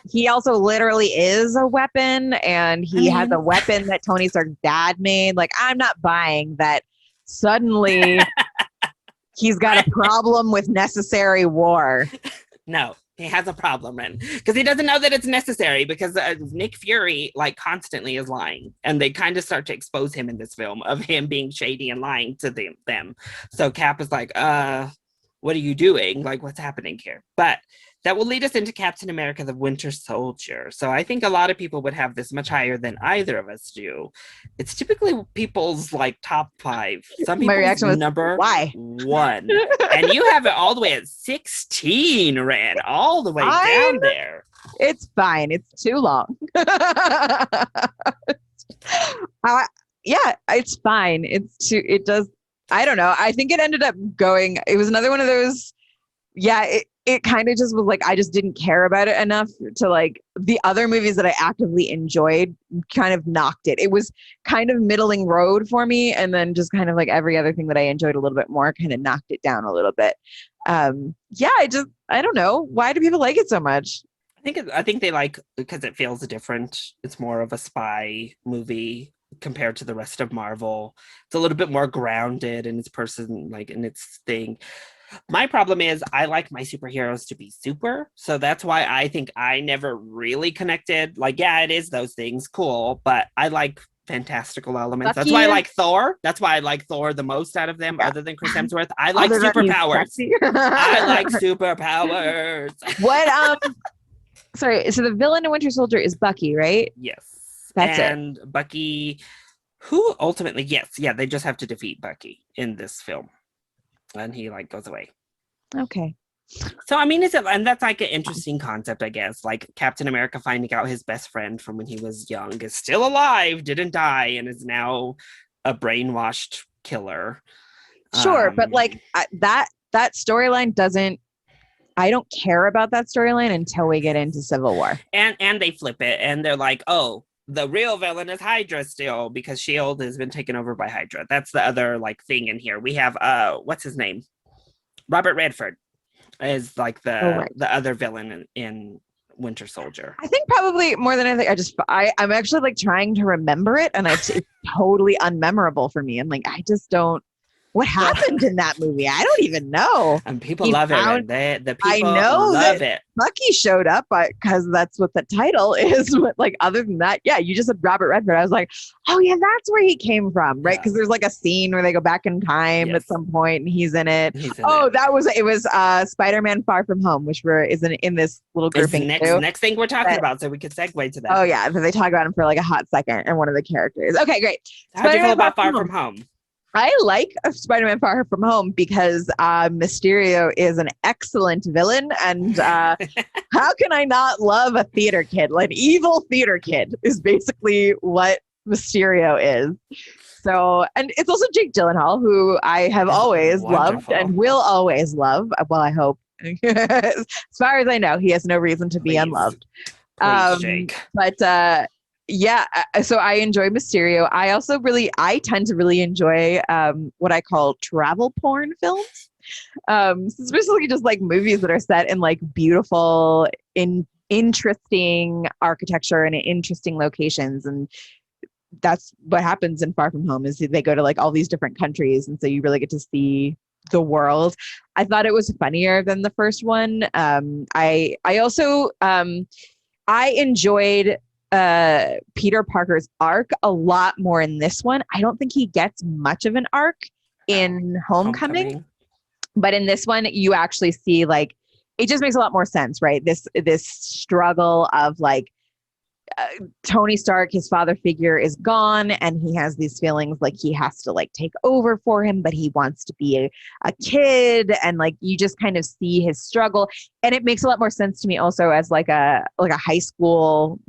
he also literally is a weapon, and he has a weapon that Tony Stark's dad made. Like, I'm not buying that suddenly he's got a problem with necessary war. No. He has a problem, Ren, because he doesn't know that it's necessary, because Nick Fury like constantly is lying, and they kind of start to expose him in this film of him being shady and lying to them. So Cap is like, what are you doing? Like, what's happening here? But that will lead us into Captain America, the Winter Soldier. So I think a lot of people would have this much higher than either of us do. It's typically people's like top 5. Some people's reaction was, number why? 1. And you have it all the way at 16, Ren, all the way down there. It's fine. It's too long. Yeah, it's fine. It does. I don't know. I think it ended up going, it was another one of those, it kind of just was like, I just didn't care about it enough to like the other movies that I actively enjoyed kind of knocked it. It was kind of middling road for me. And then just kind of like every other thing that I enjoyed a little bit more kind of knocked it down a little bit. I don't know. Why do people like it so much? I think they like, because it feels different. It's more of a spy movie compared to the rest of Marvel. It's a little bit more grounded in its person, like in its thing. My problem is I like my superheroes to be super. So that's why I think I never really connected. Like, yeah, it is those things. Cool. But I like fantastical elements. That's why I like Thor. That's why I like Thor the most out of them, other than Chris Hemsworth. I like superpowers. I like superpowers. Sorry. So the villain in Winter Soldier is Bucky, right? Yes. That's it. And Bucky, who ultimately, they just have to defeat Bucky in this film. And he like goes away. Okay. So I mean, and that's like an interesting concept, I guess. Like Captain America finding out his best friend from when he was young is still alive, didn't die, and is now a brainwashed killer. Sure, but like that storyline doesn't I don't care about that storyline until we get into Civil War. And they flip it and they're like, oh, the real villain is Hydra still because Shield has been taken over by Hydra. That's the other like thing in here. We have what's his name? Robert Redford is like the other villain in Winter Soldier. I think probably more than anything, I'm actually like trying to remember it, and it's totally unmemorable for me. I'm like, I just don't. What happened in that movie? I don't even know. And people love it. The people I know love it. Bucky showed up because that's what the title is. But like, other than that, yeah, you just said Robert Redford. I was like, oh yeah, that's where he came from, right? Because there's like a scene where they go back in time at some point, and he's in it. It was Spider-Man: Far From Home, which is in this little grouping. Next thing we're talking about, so we could segue to that. Oh yeah, because they talk about him for like a hot second, and one of the characters. Okay, great. How do you feel about Far From Home? I like Spider-Man Far From Home because Mysterio is an excellent villain. And how can I not love a theater kid? Like, evil theater kid is basically what Mysterio is. So, and it's also Jake Gyllenhaal, who I have always loved and will always love. Well, I hope. As far as I know, he has no reason to be unloved. Please, Jake. But yeah, so I enjoy Mysterio. I tend to really enjoy what I call travel porn films. So it's basically just like movies that are set in like beautiful, interesting architecture and interesting locations. And that's what happens in Far From Home is they go to like all these different countries. And so you really get to see the world. I thought it was funnier than the first one. I also I enjoyed Peter Parker's arc a lot more in this one. I don't think he gets much of an arc in Homecoming. But in this one, you actually see like it just makes a lot more sense, right? This struggle of like Tony Stark, his father figure is gone, and he has these feelings like he has to like take over for him, but he wants to be a kid, and like you just kind of see his struggle, and it makes a lot more sense to me also as like a high school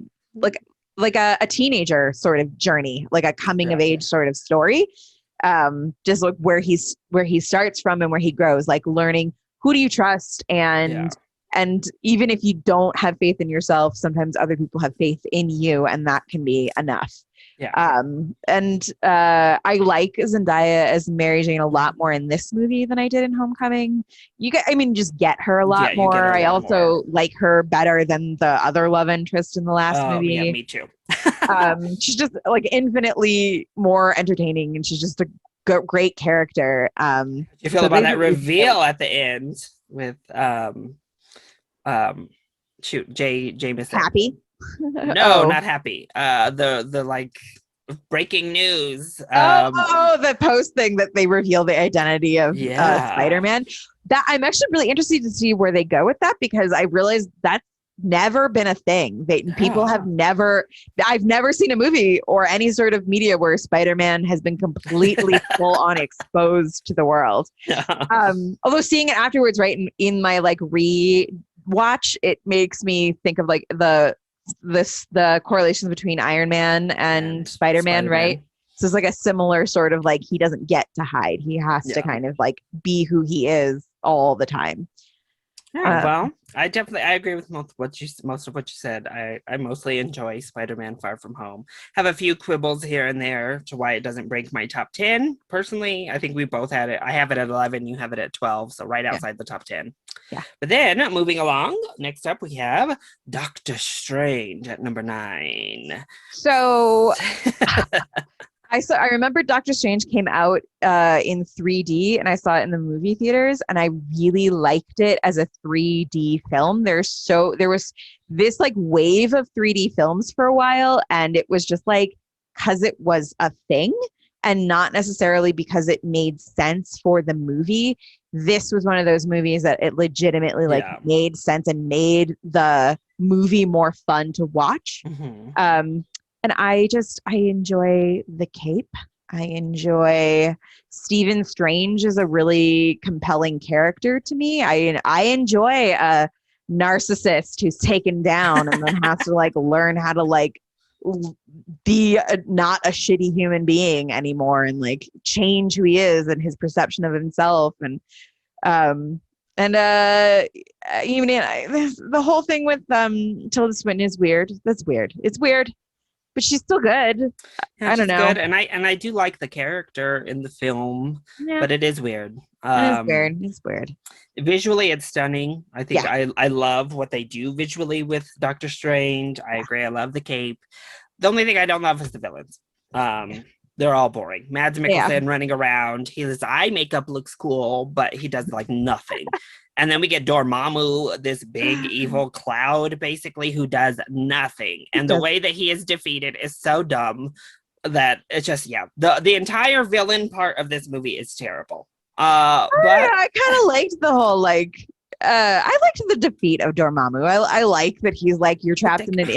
like a teenager sort of journey, like a coming of age sort of story. Just like where he starts from and where he grows, like learning who do you trust, and even if you don't have faith in yourself, sometimes other people have faith in you, and that can be enough. And I like Zendaya as Mary Jane a lot more in this movie than I did in Homecoming. Just get her a lot more. I also like her better than the other love interest in the last movie. Yeah, me too. She's just like infinitely more entertaining, and she's just a great character. You feel about that reveal at the end with Jameson? Happy? No, not happy. The like breaking news. The post thing that they reveal the identity of Spider-Man. That I'm actually really interested to see where they go with that, because I realized that's never been a thing. People have I've never seen a movie or any sort of media where Spider-Man has been completely full on exposed to the world. Although seeing it afterwards, right, in my like re-watch, it makes me think of like the correlations between Iron Man and Spider-Man, right? So it's like a similar sort of like he doesn't get to hide. He has to kind of like be who he is all the time. Well, I agree with most of what you said. I mostly enjoy Spider-Man Far From Home. Have a few quibbles here and there to why it doesn't break my top 10. Personally, I think we both had it. I have it at 11, you have it at 12, so right outside the top 10. Yeah. But then moving along, next up we have Doctor Strange at number 9. So I remember Doctor Strange came out in 3D, and I saw it in the movie theaters, and I really liked it as a 3D film. There was this like wave of 3D films for a while, and it was just like because it was a thing and not necessarily because it made sense for the movie. This was one of those movies that it legitimately made sense and made the movie more fun to watch. And I enjoy the cape. I enjoy Stephen Strange is a really compelling character to me. I enjoy a narcissist who's taken down and then has to like learn how to like be not a shitty human being anymore, and like change who he is and his perception of himself. And And even the whole thing with Tilda Swinton is weird. That's weird. It's weird, but she's still good. Yeah, I don't she's know. good, and I do like the character in the film, Yeah, but it is weird. it is weird. It's weird. Visually, it's stunning. I think Yeah, I love what they do visually with Doctor Strange. I agree. I love the cape. The only thing I don't love is the villains. yeah, They're all boring. Mads yeah. Mikkelsen running around. His eye makeup looks cool, but he does like nothing. And then we get Dormammu, this big evil cloud, basically, who does nothing. And the way that he is defeated is so dumb that it's just, yeah. The entire villain part of this movie is terrible. But I kind of liked the whole I liked the defeat of Dormammu. I like that he's like, you're trapped in an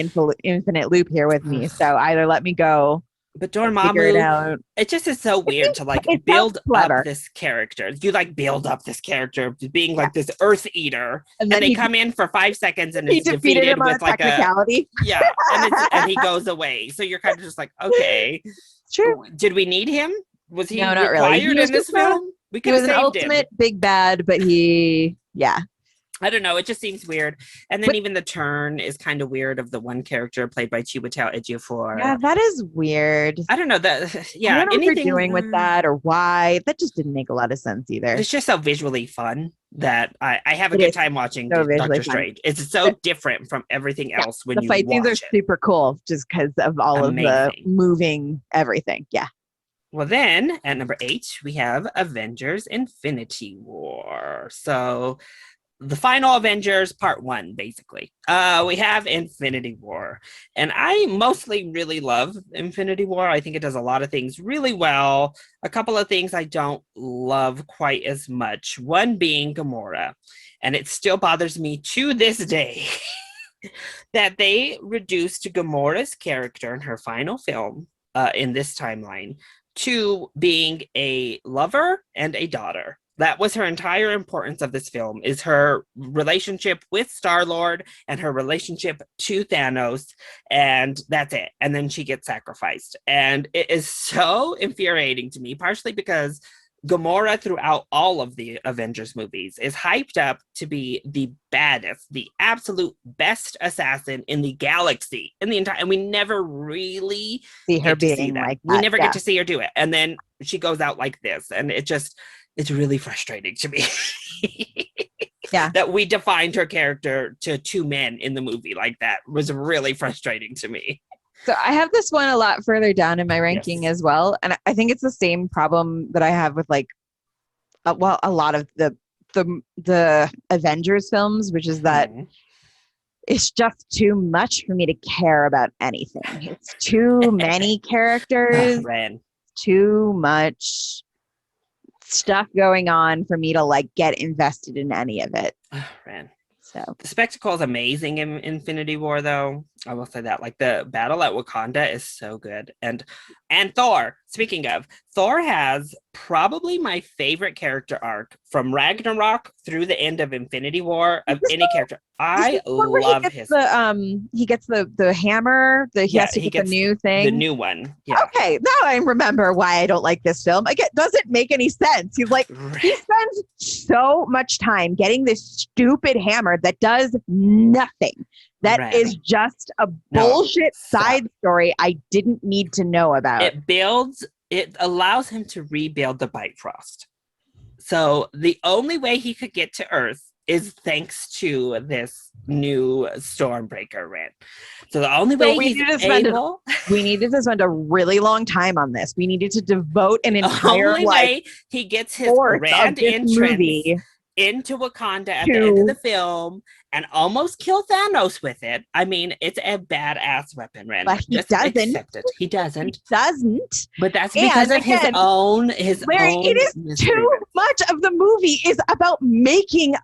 infinite loop here with me. So either let me go but and figure it Dormammu, out. it just is so weird to like It sounds build up clever. this character. You like build up this character being Yeah. like this Earth Eater, And and then they come in for 5 seconds and he is defeated defeated him on with like a technicality. yeah, and he goes away. So you're kind of just like, okay, True. did we need him? Was he No, not really. He required was in this just a- film? We He could was have an saved him. ultimate big bad, but yeah. I don't know. It just seems weird. And then But- even the turn is kind of weird of the one character played by Chiwetel Ejiofor. Yeah, that is weird. I don't know that. Yeah, I don't know what anything they're doing with that or why. That just didn't make a lot of sense either. It's just so visually fun that I have a It good is time watching so visually Doctor fun. Strange. It's so different from everything else when The you fight scenes watch are it. super cool just because of all of the Amazing. moving everything. Yeah. Well, then at number 8, we have Avengers Infinity War. So the final Avengers part 1, basically. We have Infinity War. And I mostly really love Infinity War. I think it does a lot of things really well. A couple of things I don't love quite as much. One being Gamora. And it still bothers me to this day that they reduced Gamora's character in her final film in this timeline to being a lover and a daughter. That was her entire importance of this film, is her relationship with Star-Lord and her relationship to Thanos, and that's it. And then she gets sacrificed. And it is so infuriating to me, partially because Gamora throughout all of the Avengers movies is hyped up to be the baddest, the absolute best assassin in the galaxy, in the entire, and we never really See her get to see being that. like We that. never Yeah. get to see her do it. And then she goes out like this, and it's really frustrating to me. Yeah. That we defined her character to 2 men in the movie like that was really frustrating to me. So I have this one a lot further down in my ranking Yes. as well. And I think it's the same problem that I have with like, a lot of the Avengers films, which is that Mhm. it's just too much for me to care about anything. It's too many characters, Ren. too much stuff going on for me to like get invested in any of it. Ren. So The spectacle is amazing in Infinity War, though. I will say that. Like the battle at Wakanda is so good. And Thor, speaking of, Thor has probably my favorite character arc from Ragnarok through the end of Infinity War of any character. I love his. He gets the hammer. He has to he get gets the new thing. The new one. Yeah. Okay, now I remember why I don't like this film. It doesn't make any sense. He's like, he spends so much time getting this stupid hammer that does nothing. That is just a bullshit side story I didn't need to know about. It allows him to rebuild the Bifrost. So the only way he could get to Earth is thanks to this new Stormbreaker Ren. So the only way we needed to spend a really long time on this. We needed to devote an entire only way he gets his grand entrance into Wakanda at the end of the film and almost kill Thanos with it. I mean, it's a badass weapon, Ren. But he doesn't. Accept it. He doesn't. But that's because of his own. Larry, it is too much of the movie is about making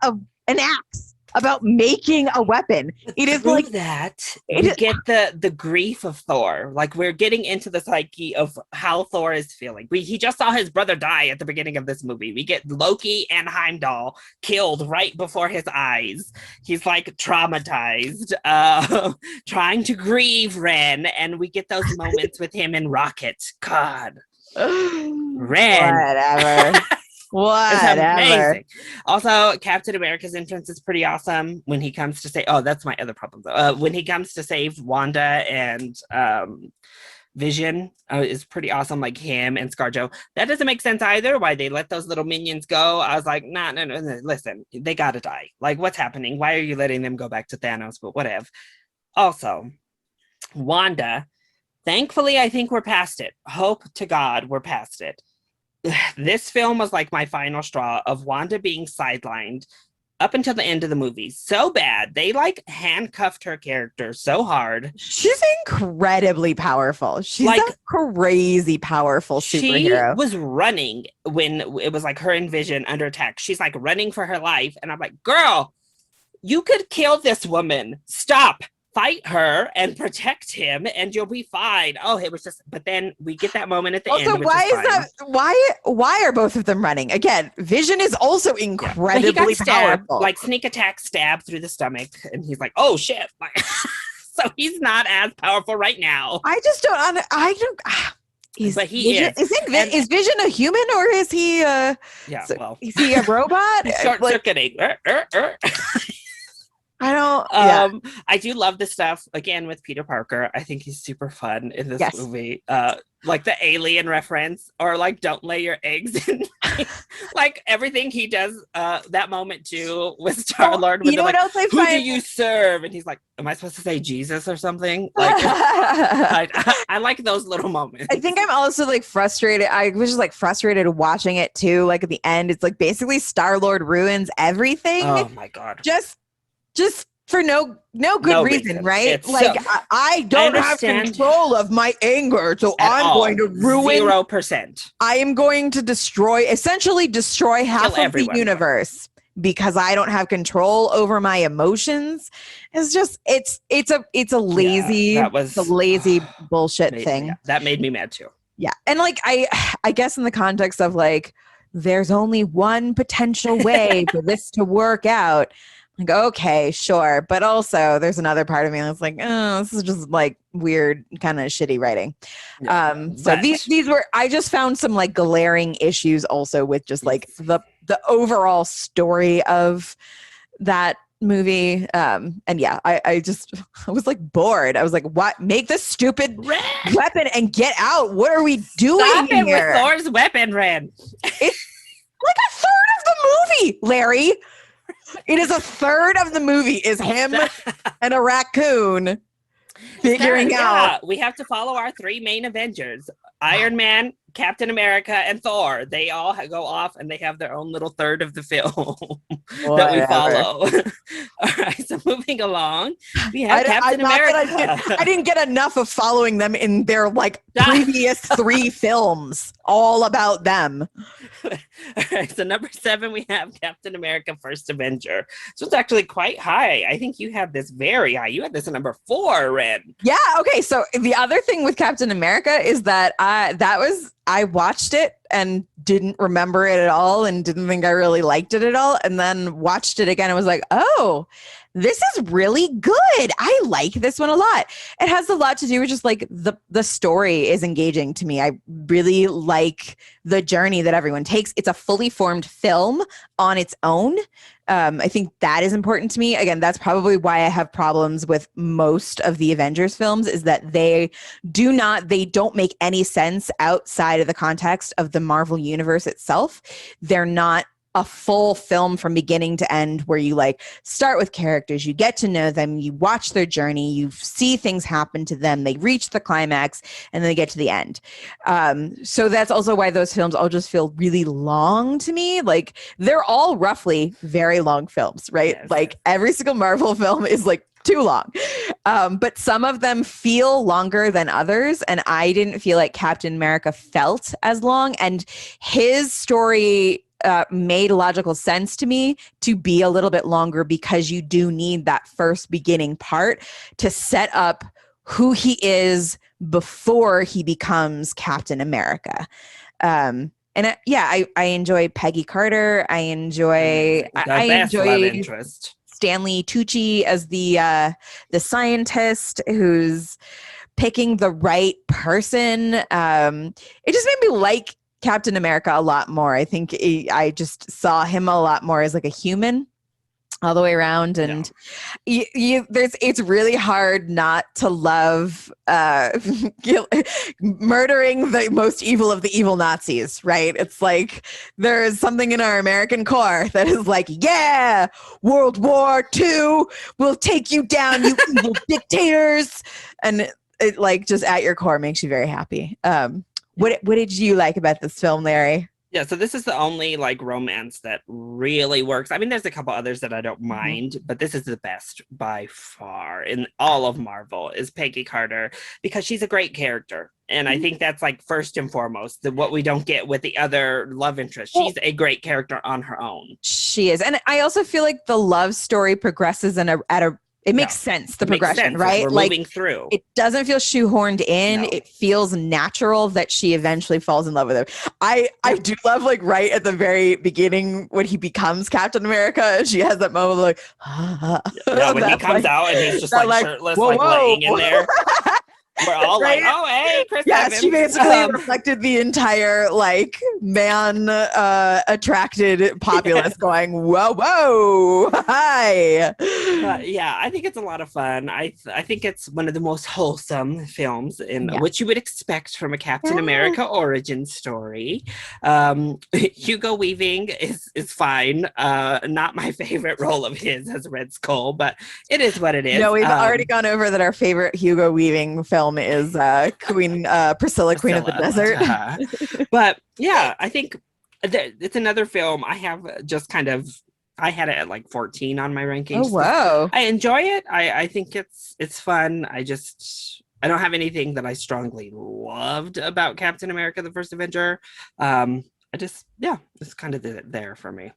an axe. About making a weapon. It is like that we get the grief of Thor. Like we're getting into the psyche of how Thor is feeling. He just saw his brother die at the beginning of this movie. We get Loki and Heimdall killed right before his eyes. He's like traumatized, trying to grieve Ren, and we get those moments with him in Rocket. God, Ren. Whatever. It's Whatever. amazing. Also, Captain America's entrance is pretty awesome when he comes to say, oh, that's my other problem though. When he comes to save Wanda and Vision is pretty awesome, like him and ScarJo. That doesn't make sense either, why they let those little minions go. I was like, nah, no, listen, they gotta die. Like, what's happening? Why are you letting them go back to Thanos? But whatever. Also, Wanda, thankfully, I think we're past it. Hope to God we're past it. This film was like my final straw of Wanda being sidelined up until the end of the movie. So bad. They like handcuffed her character so hard. She's incredibly powerful. She's like a crazy powerful she superhero. was running when it was like her and Vision under attack. She's like running for her life. And I'm like, girl, you could kill this woman. Stop. Fight her and protect him and you'll be fine. Oh, it was just, but then we get that moment at the end. Also, why is that? Why are both of them running? Again, Vision is also incredibly But he got stabbed, powerful. like sneak attack stab through the stomach. And he's like, oh shit. So he's not as powerful right now. I just don't. I don't. But he Vision, is Vision a human or is he? Yeah. Well, is he a robot? short circuiting. I don't. I do love the stuff again with Peter Parker. I think he's super fun in this movie. Like the alien reference, or like don't lay your eggs in. Like everything he does. That moment too with Star-Lord. You know what else I Who find? do you serve? And he's like, am I supposed to say Jesus or something? Like, I like those little moments. I think I'm also like frustrated. I was just like frustrated watching it too. Like at the end, it's like basically Star-Lord ruins everything. Oh my God. Just for no good reason, right? It's like I don't have control of my anger, so I'm going to ruin 0%. I am going to essentially destroy half of the universe because I don't have control over my emotions. It's just it's a lazy lazy bullshit thing. Yeah, that made me mad too. Yeah, and like I guess in the context of like there's only one potential way for this to work out. Like, okay, sure. But also there's another part of me that's like, oh, this is just like weird, kind of shitty writing. Yeah, so these were, I just found some like glaring issues also with just like the overall story of that movie. And yeah, I was like bored. I was like, what? Make the stupid weapon and get out. What are we doing Stop it here? With Thor's weapon, Ren. It's like a third of the movie, Larry. It is a third of the movie is him and a raccoon figuring out. We have to follow our three main Avengers: Iron Man, Captain America, and Thor. They all go off and they have their own little third of the film that we follow. All right, so moving along, we have Captain America. I didn't get enough of following them in their like previous 3 films, all about them. All right, so number 7, we have Captain America: First Avenger. So it's actually quite high. I think you have this very high. You had this at number 4, Ren. Yeah. Okay. So the other thing with Captain America is that I watched it and didn't remember it at all and didn't think I really liked it at all. And then watched it again and was like, oh, this is really good. I like this one a lot. It has a lot to do with just like the story is engaging to me. I really like the journey that everyone takes. It's a fully formed film on its own. I think that is important to me. Again, that's probably why I have problems with most of the Avengers films is that they don't make any sense outside of the context of the Marvel universe itself. They're not a full film from beginning to end where you like start with characters, you get to know them, you watch their journey, you see things happen to them, they reach the climax, and then they get to the end. So that's also why those films all just feel really long to me. Like they're all roughly very long films, right? Yes. Like every single Marvel film is like too long. But some of them feel longer than others. And I didn't feel like Captain America felt as long. And his story made logical sense to me to be a little bit longer because you do need that first beginning part to set up who he is before he becomes Captain America. I enjoy Peggy Carter. I enjoy Stanley Tucci as the scientist who's picking the right person. It just made me like Captain America a lot more. I think I just saw him a lot more as like a human all the way around, and it's really hard not to love murdering the most evil of the evil Nazis, right? It's like there's something in our American core that is like, yeah, World War II will take you down, you evil dictators, and it like just at your core makes you very happy. What did you like about this film, Larry? Yeah, so this is the only like romance that really works. I mean, there's a couple others that I don't mind, but this is the best by far in all of Marvel is Peggy Carter, because she's a great character. And I think that's like first and foremost what we don't get with the other love interest. She's a great character on her own. She is. And I also feel like the love story progresses it makes sense, the progression, right? We're like moving through. It doesn't feel shoehorned in. No. It feels natural that she eventually falls in love with him. I do love like right at the very beginning when he becomes Captain America and she has that moment like, when he comes out and he's just like shirtless, whoa. Laying in there. We're all right? Like, oh, hey, Chris Evans. She basically reflected the entire like man attracted populace going, whoa, hi. Yeah, I think it's a lot of fun. I think it's one of the most wholesome films in what you would expect from a Captain America origin story. Hugo Weaving is fine. Not my favorite role of his as Red Skull, but it is what it is. No, we've already gone over that our favorite Hugo Weaving film is Queen Priscilla, Queen of the Desert. But yeah, I think it's another film I have just kind of, I had it at like 14 on my rankings. Oh, wow. I enjoy it. I think it's fun. I don't have anything that I strongly loved about Captain America, the First Avenger. It's kind of there for me.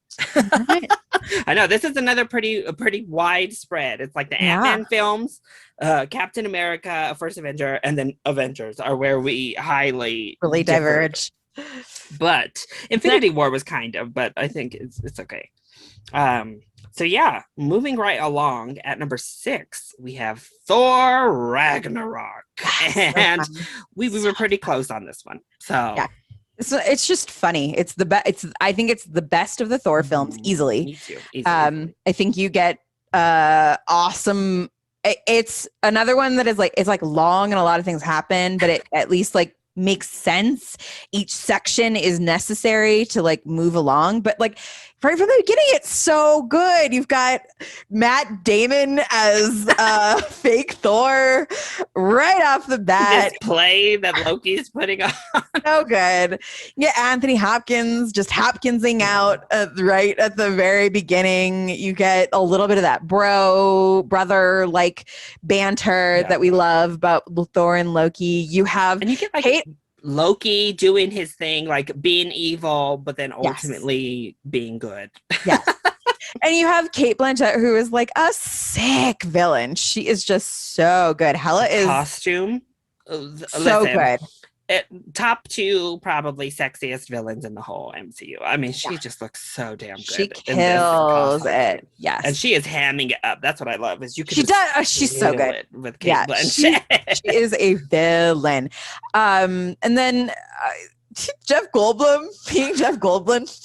I know this is another pretty widespread. It's like the Ant-Man films, Captain America, First Avenger, and then Avengers are where we highly really diverge. But Infinity War was kind of, but I think it's okay. So yeah, moving right along at number 6, we have Thor Ragnarok, and we were pretty close on this one. So. Yeah. So it's just funny. It's the best. I think it's the best of the Thor films, easily. Me too. I think you get awesome. It's another one that is like, it's like long and a lot of things happen, but it at least like makes sense. Each section is necessary to like move along, but like right from the beginning, it's so good. You've got Matt Damon as fake Thor right off the bat. This play that Loki's putting on. So good. Yeah, Anthony Hopkins just Hopkinsing out right at the very beginning. You get a little bit of that brother like banter that we love about Thor and Loki. You have and you get like Loki doing his thing, like being evil, but then ultimately being good. Yes. And you have Cate Blanchett, who is like a sick villain. She is just so good. Hela is costume. So good. Top 2 probably sexiest villains in the whole MCU. I mean, she just looks so damn good. She kills it. Yes, and she is hamming it up. That's what I love. Is you can she does. She's so good with Cate Blanchett. She is a villain. And then Jeff Goldblum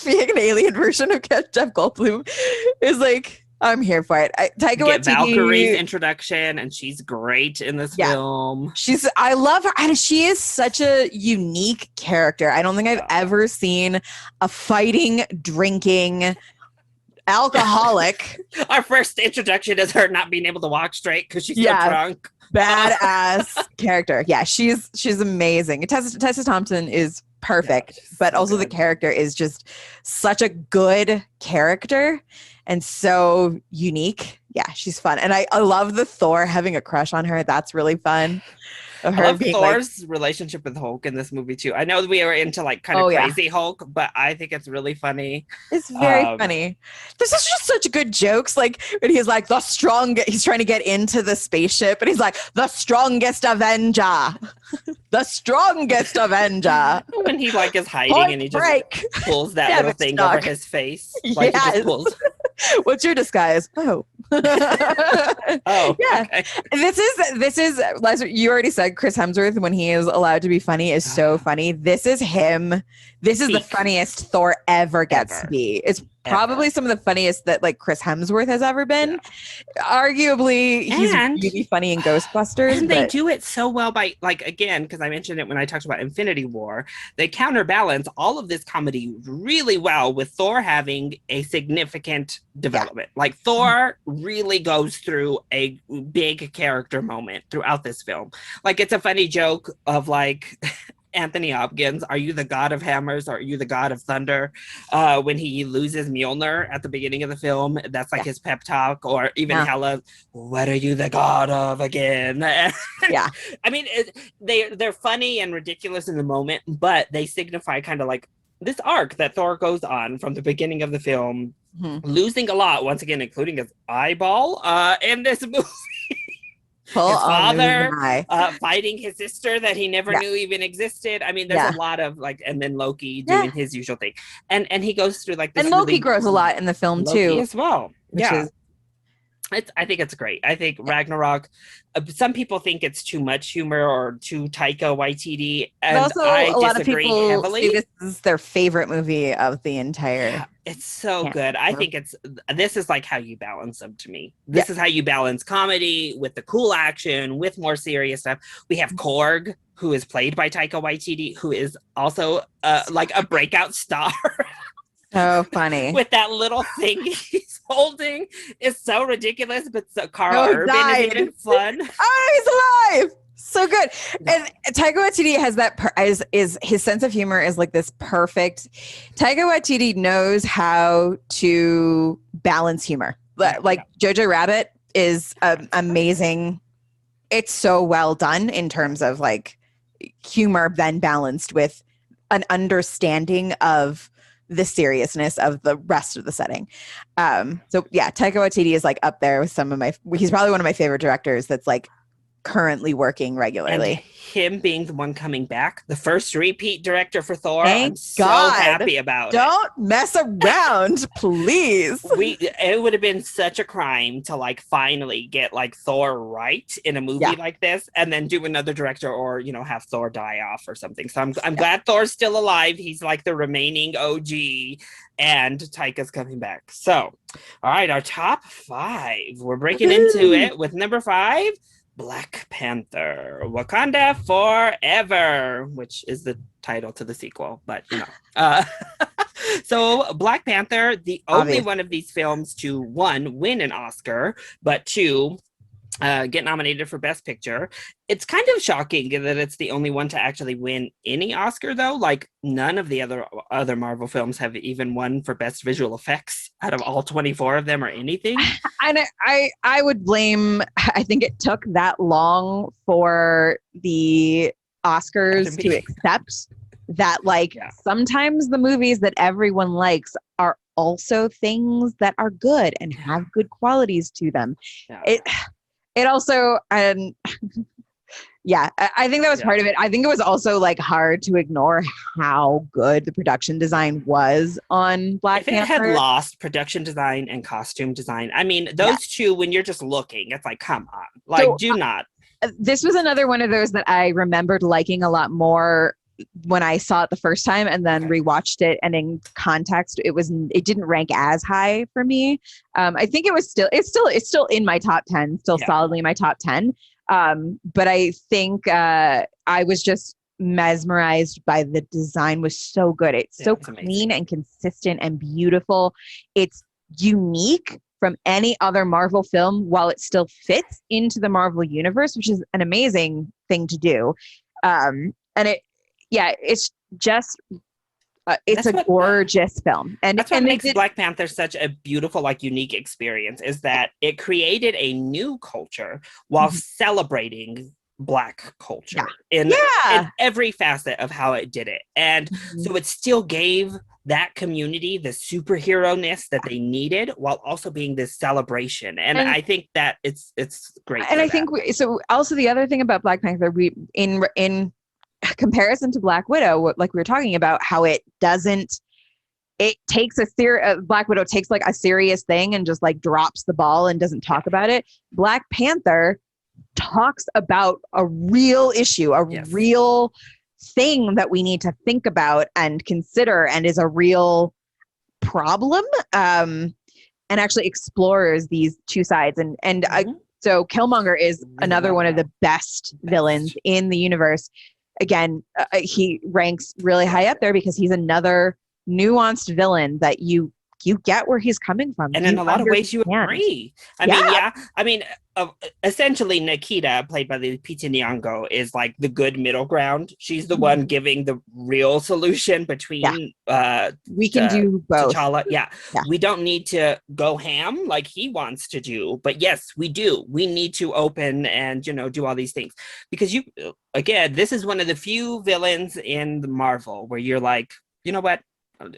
being an alien version of Jeff Goldblum is like. I'm here for it. Taika Waititi, Valkyrie's introduction, and she's great in this film. I love her, and she is such a unique character. I don't think I've ever seen a fighting, drinking, alcoholic. Our first introduction is her not being able to walk straight because she's so drunk. Badass character. Yeah, she's amazing. Tessa Thompson is perfect, but also the character is just such a good character. And so unique. Yeah, she's fun. And I love the Thor having a crush on her. That's really fun. I love Thor's relationship with Hulk in this movie too. I know we were into like kind of crazy Hulk, but I think it's really funny. It's very funny. This is just such good jokes. Like when he's like he's trying to get into the spaceship and he's like the strongest Avenger. The strongest Avenger. When he like is hiding and he just pulls that little thing over his face. Like he just pulls. What's your disguise? Oh, Oh, Yeah. okay. This is you already said Chris Hemsworth when he is allowed to be funny is so funny. This is him. This is the Peak. funniest Thor ever gets to Ever. be. It's Ever. probably some of the funniest that like Chris Hemsworth has ever been. Arguably, he's And- really funny in Ghostbusters, And they but do it so well by, like, again, because I mentioned it when I talked about Infinity War, they counterbalance all of this comedy really well with Thor having a significant development. Like, Thor really goes through a big character moment throughout this film. Like, it's a funny joke of, like, Anthony Hopkins, are you the god of hammers or are you the god of thunder? When he loses Mjolnir at the beginning of the film, that's like his pep talk. Or even Hela, what are you the god of again? Yeah. I mean, they're funny and ridiculous in the moment, but they signify kind of like this arc that Thor goes on from the beginning of the film, losing a lot, once again, including his eyeball in this movie. His father fighting his sister that he never knew even existed. I mean, there's a lot of like, and then Loki doing his usual thing, and he goes through like this. And Loki grows a lot in the film too, as well. I think it's great. I think Ragnarok. Some people think it's too much humor or too Taika Waititi, and also, I a lot of disagree people heavily. say this is their favorite movie of the entire. Yeah, it's so good. I think this is like how you balance them to me. This is how you balance comedy with the cool action, with more serious stuff. We have Korg, who is played by Taika Waititi, who is also like a breakout star. So funny. With that little thing he's holding. It's so ridiculous, but so Carl Urban is even fun. Oh, he's alive. So good. And Taika Waititi has that is his sense of humor is like this perfect. Taika Waititi knows how to balance humor. Like Jojo Rabbit is amazing. It's so well done in terms of like humor then balanced with an understanding of the seriousness of the rest of the setting. So yeah, Taika Waititi is like up there with some of he's probably one of my favorite directors that's like currently working regularly. And him being the one coming back, the first repeat director for Thor. Thank I'm so God. happy about Don't mess around, please. It would have been such a crime to like finally get like Thor right in a movie like this, and then do another director, or have Thor die off or something. So I'm glad Thor's still alive. He's like the remaining OG, and Taika's coming back. So, all right, our top 5. We're breaking into it with number 5. Black Panther, Wakanda Forever, which is the title to the sequel, but so Black Panther, the only one of these films to 1, win an Oscar, but 2, get nominated for Best Picture. It's kind of shocking that it's the only one to actually win any Oscar, though. Like, none of the other Marvel films have even won for Best Visual Effects out of all 24 of them or anything. And I would blame, I think it took that long for the Oscars to accept that, like, sometimes the movies that everyone likes are also things that are good and have good qualities to them. It also, I think that was part of it. I think it was also like hard to ignore how good the production design was on Black Panther. If it had lost production design and costume design, I mean, those two, when you're just looking, it's like, come on, like, do not. This was another one of those that I remembered liking a lot more when I saw it the first time, and then rewatched it, and in context, it didn't rank as high for me. I think it's still in my top 10, solidly in my top 10. But I think I was just mesmerized by the design. Was so good. It's so clean and consistent and beautiful. It's unique from any other Marvel film, while it still fits into the Marvel universe, which is an amazing thing to do. And it's just it's a gorgeous film, and that's what makes Black Panther such a beautiful, like, unique experience, is that it created a new culture while celebrating Black culture in every facet of how it did it. And so it still gave that community the superhero-ness that they needed, while also being this celebration. And I think that it's great. And I think also the other thing about Black Panther, in comparison to Black Widow, like we were talking about, how it it takes Black Widow takes like a serious thing and just like drops the ball and doesn't talk about it. Black Panther talks about a real issue, a real thing that we need to think about and consider, and is a real problem, and actually explores these two sides. So Killmonger is another one of the best villains in the universe. Again, he ranks really high up there because he's another nuanced villain that you get where he's coming from. And in a lot of ways you agree. I mean, essentially Nikita, played by Lupita Nyong'o, is like the good middle ground. She's the one giving the real solution between we can do both. T'Challa. We don't need to go ham like he wants to do, but yes, we do. We need to open and, you know, do all these things, because this is one of the few villains in the Marvel where you're like, you know what?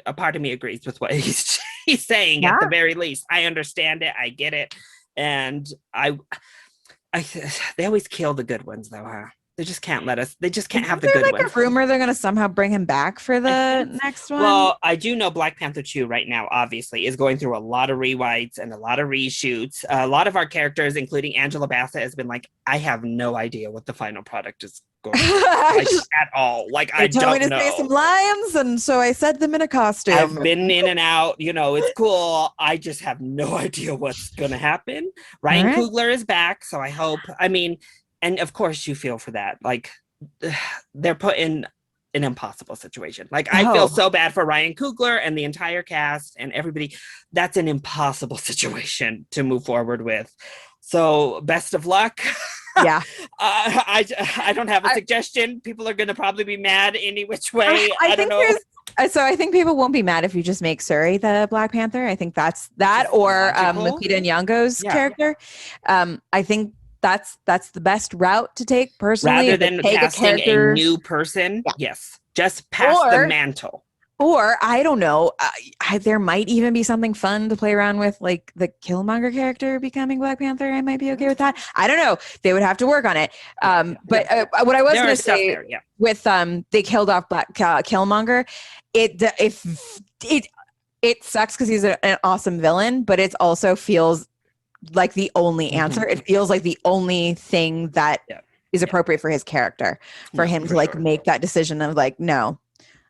A part of me agrees with what he's saying. At the very least, I understand it, I get it, and they always kill the good ones though, huh? They just can't let us. They just can't have the good ones. A rumor they're gonna somehow bring him back for the next one. Well, I do know Black Panther 2 right now, obviously, is going through a lot of rewrites and a lot of reshoots. A lot of our characters, including Angela Bassett, has been like, I have no idea what the final product is going to be like at all. Like, I don't know. They told me to say some lines, and so I said them in a costume. I've been in and out, you know, it's cool. I just have no idea what's going to happen. Ryan Coogler is back, so I hope. I mean, and of course you feel for that. Like, they're put in an impossible situation. Like, I feel so bad for Ryan Coogler and the entire cast and everybody. That's an impossible situation to move forward with. So best of luck. Yeah. I don't have a suggestion. People are going to probably be mad any which way. I don't know. So I think people won't be mad if you just make Shuri the Black Panther. I think that's that, or Lupita Nyong'o's character. I think that's the best route to take personally. Rather than casting a new person, yes, just pass the mantle. Or I don't know, there might even be something fun to play around with, like the Killmonger character becoming Black Panther. I might be okay with that. I don't know. They would have to work on it. But what I was going to say with they killed off Killmonger, it sucks because he's an awesome villain, but it also feels like the only answer. It feels like the only thing that is appropriate for his character, for him to like make that decision of like, no,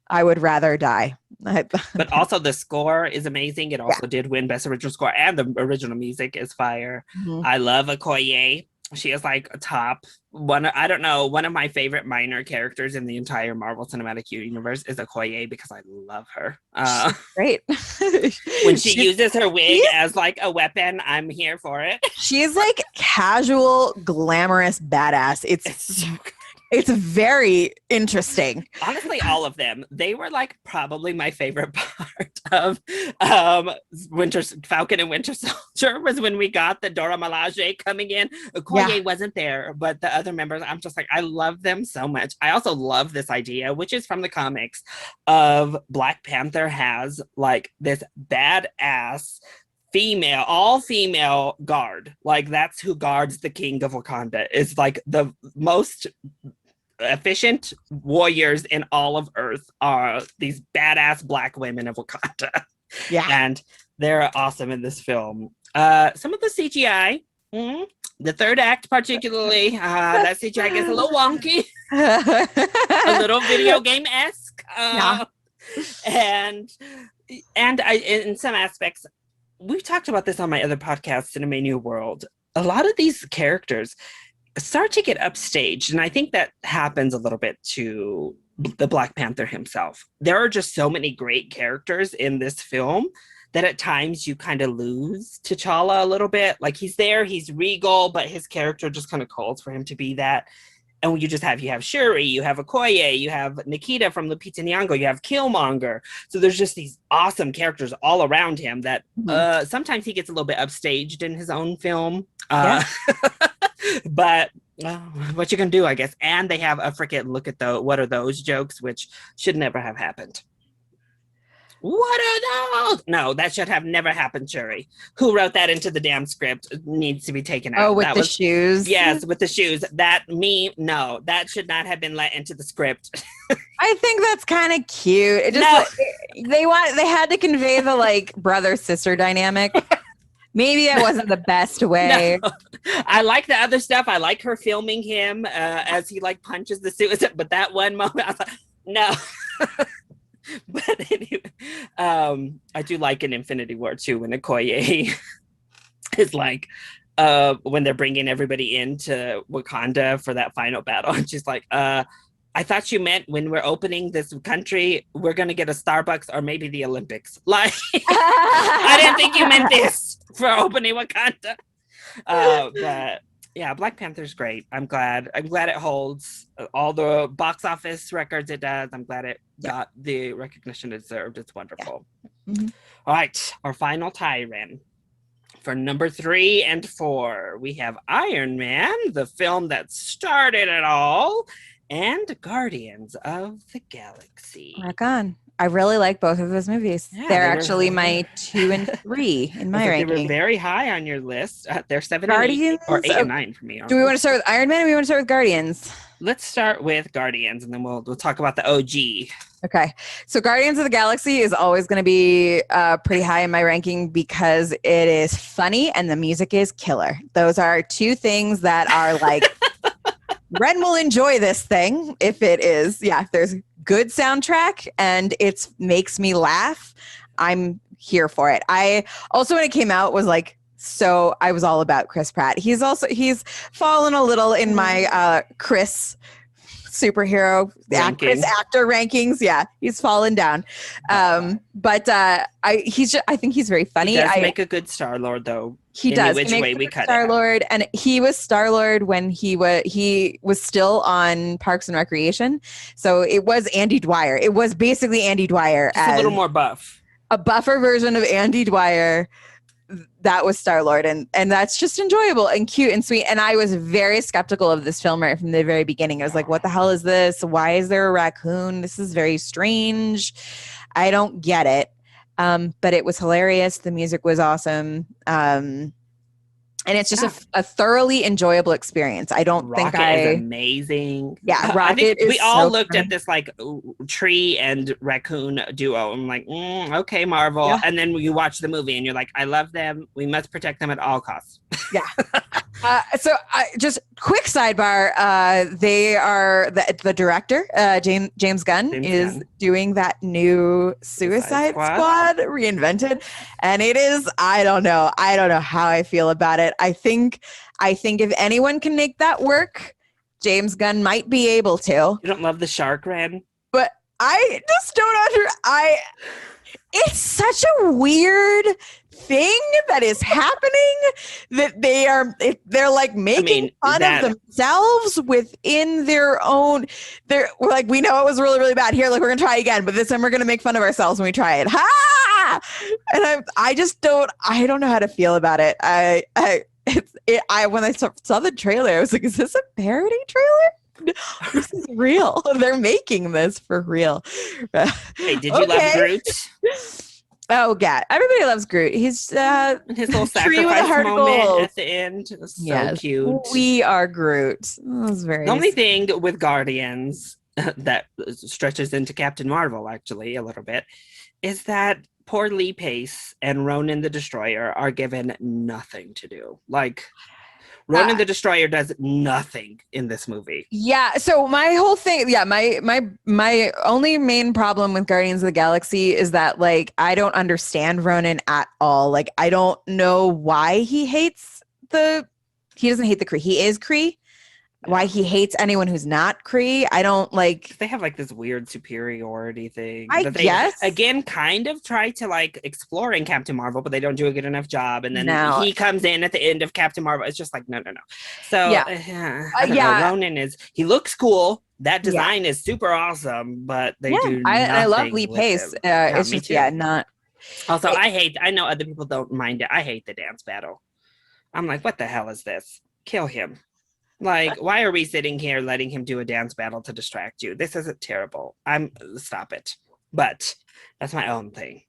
I would rather die. But also the score is amazing. It also did win Best Original Score, and the original music is fire. I love Okoye. She is like a top one. I don't know. One of my favorite minor characters in the entire Marvel Cinematic Universe is Okoye, because I love her. Great. When she uses her wig as like a weapon, I'm here for it. She's like casual, glamorous badass. It's very interesting. Honestly, all of them. They were like probably my favorite part of Falcon and Winter Soldier was when we got the Dora Milaje coming in. Okoye wasn't there, but the other members, I'm just like, I love them so much. I also love this idea, which is from the comics, of Black Panther has like this badass all female guard. Like, that's who guards the king of Wakanda. Is like the most efficient warriors in all of Earth are these badass Black women of Wakanda. And they're awesome in this film. Some of the CGI, the third act particularly, that CGI gets a little wonky, a little video game-esque. And in some aspects, we've talked about this on my other podcast, Cinema New World. A lot of these characters start to get upstaged, and I think that happens a little bit to the Black Panther himself. There are just so many great characters in this film that at times you kind of lose T'Challa a little bit. Like, he's there, he's regal, but his character just kind of calls for him to be that. And you have Shuri, you have Okoye, you have Nikita from Lupita Nyong'o, you have Killmonger. So there's just these awesome characters all around him that sometimes he gets a little bit upstaged in his own film. But what you can do, I guess. And they have a freaking look at what are those jokes, which should never have happened. what are those? No, that should have never happened, Shuri. Who wrote that into the damn script? It needs to be taken out. Oh, with that the was, shoes. Yes, with the shoes. No, that should not have been let into the script. I think that's kind of cute. It just they had to convey the like brother sister dynamic. Maybe that wasn't the best way. No. I like the other stuff. I like her filming him as he like punches the suit. But that one moment, I was like, no. But anyway, I do like in Infinity War too when Okoye is like, when they're bringing everybody into Wakanda for that final battle, and she's like, I thought you meant when we're opening this country, we're gonna get a Starbucks or maybe the Olympics. Like, I didn't think you meant this for opening Wakanda. But yeah, Black Panther's great. I'm glad it holds all the box office records it does. I'm glad it got the recognition it deserved. It's wonderful. Yeah. Mm-hmm. All right, our final tie-in. For number 3 and 4, we have Iron Man, the film that started it all, and Guardians of the Galaxy. Rock on. I really like both of those movies. Yeah, they're actually my 2 and 3 in my ranking. They were very high on your list. They're 7 Guardians, and 8, or 8 and 9 for me. Do we want to start with Iron Man or we want to start with Guardians? Let's start with Guardians, and then we'll talk about the OG. Okay. So Guardians of the Galaxy is always going to be pretty high in my ranking because it is funny and the music is killer. Those are 2 things that are like, Ren will enjoy this thing if it is. Yeah, there's good soundtrack and it makes me laugh. I'm here for it. I also, when it came out, was like, so I was all about Chris Pratt. He's fallen a little in my Chris superhero Chris actor rankings. Yeah, he's fallen down. But I think he's very funny. He does make a good Star-Lord though. He does. Which way we cut Star-Lord, and he was Star-Lord when he was still on Parks and Recreation. So it was Andy Dwyer. It was basically Andy Dwyer. Just a little more buff. A buffer version of Andy Dwyer. That was Star-Lord, and that's just enjoyable and cute and sweet. And I was very skeptical of this film right from the very beginning. I was like, what the hell is this? Why is there a raccoon? This is very strange. I don't get it. But it was hilarious. The music was awesome. And it's just a thoroughly enjoyable experience. I don't Rocket think is amazing. Yeah, I think Rocket we is all so looked funny. at this like tree and raccoon duo. I'm like, okay, Marvel. Yeah. And then you watch the movie and you're like, I love them. We must protect them at all costs. Yeah. So just quick sidebar. They are the director, James Gunn, is doing that new Suicide Squad reinvented. And it is, I don't know how I feel about it. I think if anyone can make that work, James Gunn might be able to. You don't love the shark, Ren? But I just don't it's such a weird thing that is happening that they're like making fun of themselves within their own. We're like, we know it was really, really bad. Here, look, we're gonna try again, but this time we're gonna make fun of ourselves when we try it. Ha! And I just don't know how to feel about it. When I saw the trailer, I was like, is this a parody trailer? This is real. They're making this for real. Hey, did you love Groot? Oh God, everybody loves Groot. He's his little sacrifice moment at the end. It was so cute. We are Groot. That was very. The only thing with Guardians that stretches into Captain Marvel actually a little bit is that poor Lee Pace and Ronan the Destroyer are given nothing to do. Like, Ronan the Destroyer does nothing in this movie. Yeah. So my whole thing, my only main problem with Guardians of the Galaxy is that like I don't understand Ronan at all. Like I don't know why he doesn't hate the Kree. He is Kree. Why he hates anyone who's not Kree. I don't like. They have like this weird superiority thing. I guess. Again, kind of try to like explore in Captain Marvel, but they don't do a good enough job. And then he comes in at the end of Captain Marvel. It's just like, no. So I don't know. Ronan he looks cool. That design is super awesome, but they do nothing. I love Lee Pace. It's just, not. Also, I know other people don't mind it. I hate the dance battle. I'm like, what the hell is this? Kill him. Like, why are we sitting here letting him do a dance battle to distract you? This isn't terrible. Stop it. but that's my own thing.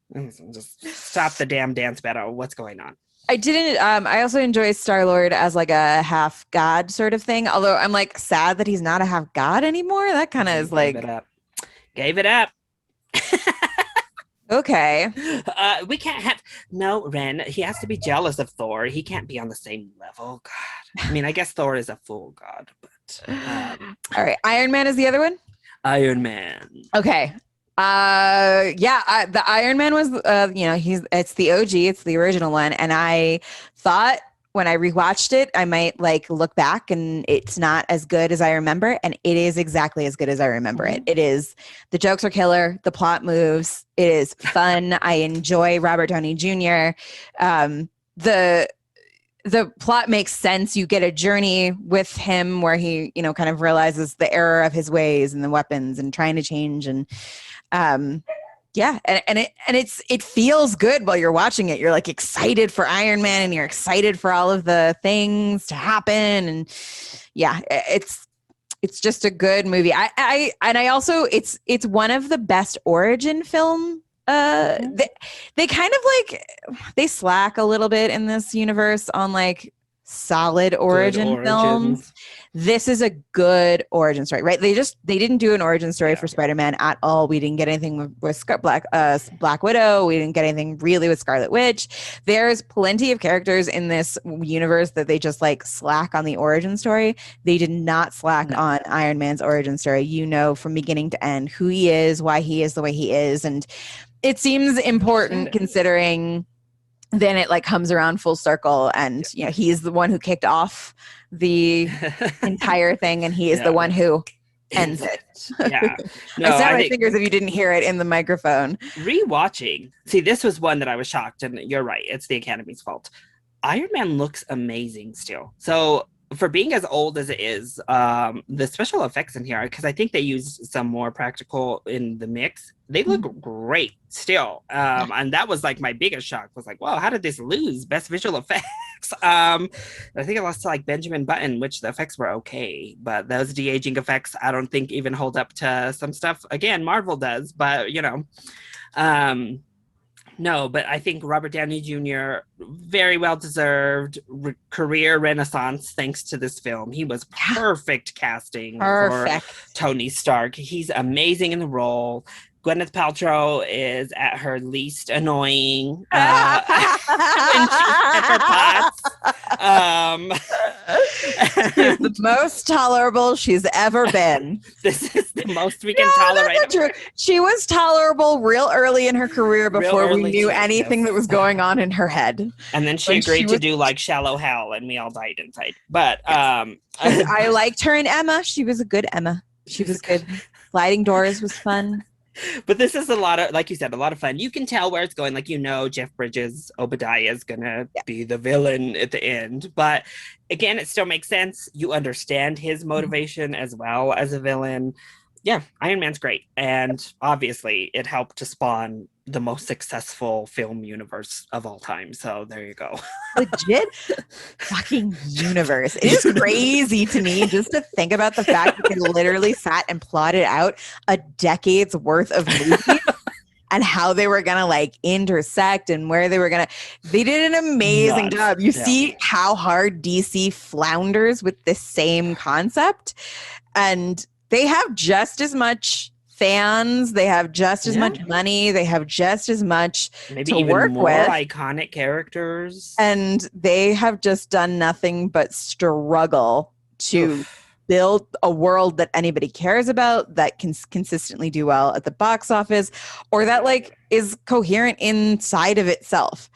Just stop the damn dance battle. What's going on? I didn't. I also enjoy Star-Lord as like a half god sort of thing. Although I'm like sad that he's not a half god anymore. That kind of is like Gave it up. Okay. We can't have no Ren. He has to be jealous of Thor. He can't be on the same level. God. I mean, I guess Thor is a full god, but all right. Iron Man is the other one. Iron Man. Okay. The Iron Man was it's the OG, it's the original one, and I thought when I rewatched it I might like look back and it's not as good as I remember, and it is exactly as good as I remember it. It is, the jokes are killer, the plot moves, it is fun. I enjoy Robert Downey Jr. The plot makes sense. You get a journey with him where he, kind of realizes the error of his ways and the weapons and trying to change. And it feels good while you're watching it. You're like excited for Iron Man and you're excited for all of the things to happen. And yeah, it's just a good movie. I also, it's one of the best origin film. They kind of like, they slack a little bit in this universe on like solid origin films. This is a good origin story, right? They didn't do an origin story for Spider-Man at all. We didn't get anything with Black Widow. We didn't get anything really with Scarlet Witch. There's plenty of characters in this universe that they just like slack on the origin story. They did not slack on Iron Man's origin story. From beginning to end who he is, why he is the way he is, and it seems important considering then it like comes around full circle, and he's the one who kicked off the entire thing, and he is the one who ends it. Yeah. No, I snapped my fingers if you didn't hear it in the microphone. Rewatching. See, this was one that I was shocked, and you're right. It's the Academy's fault. Iron Man looks amazing still. So for being as old as it is, the special effects in here, because I think they used some more practical in the mix, they look great still. And that was like my biggest shock, was like, wow, how did this lose best visual effects? I think it lost to like Benjamin Button, which the effects were okay, but those de-aging effects I don't think even hold up to some stuff again Marvel does, but no, but I think Robert Downey Jr. very well deserved career renaissance thanks to this film. He was perfect casting for Tony Stark. He's amazing in the role. Gwyneth Paltrow is at her least annoying when she's Pepper Potts. She's the most tolerable she's ever been. This is the most we can tolerate. That's not true. She was tolerable real early in her career before we knew anything that was going on in her head. And then she agreed to do like Shallow Hell, and we all died inside. But I liked her in Emma. She was a good Emma. She was good. Sliding Doors was fun. But this is a lot of, like you said, a lot of fun. You can tell where it's going. Like, Jeff Bridges, Obadiah is going to be the villain at the end. But again, it still makes sense. You understand his motivation as well as a villain. Yeah, Iron Man's great. And obviously, it helped to spawn the most successful film universe of all time. So there you go. Legit fucking universe. It is crazy to me just to think about the fact that they literally sat and plotted out a decade's worth of movies and how they were going to like intersect and where they were going to. They did an amazing job. You see how hard DC flounders with the same concept, and they have just as much fans, they have just as much money, they have just as much maybe to even work more with, iconic characters, and they have just done nothing but struggle to build a world that anybody cares about, that can consistently do well at the box office, or that like is coherent inside of itself.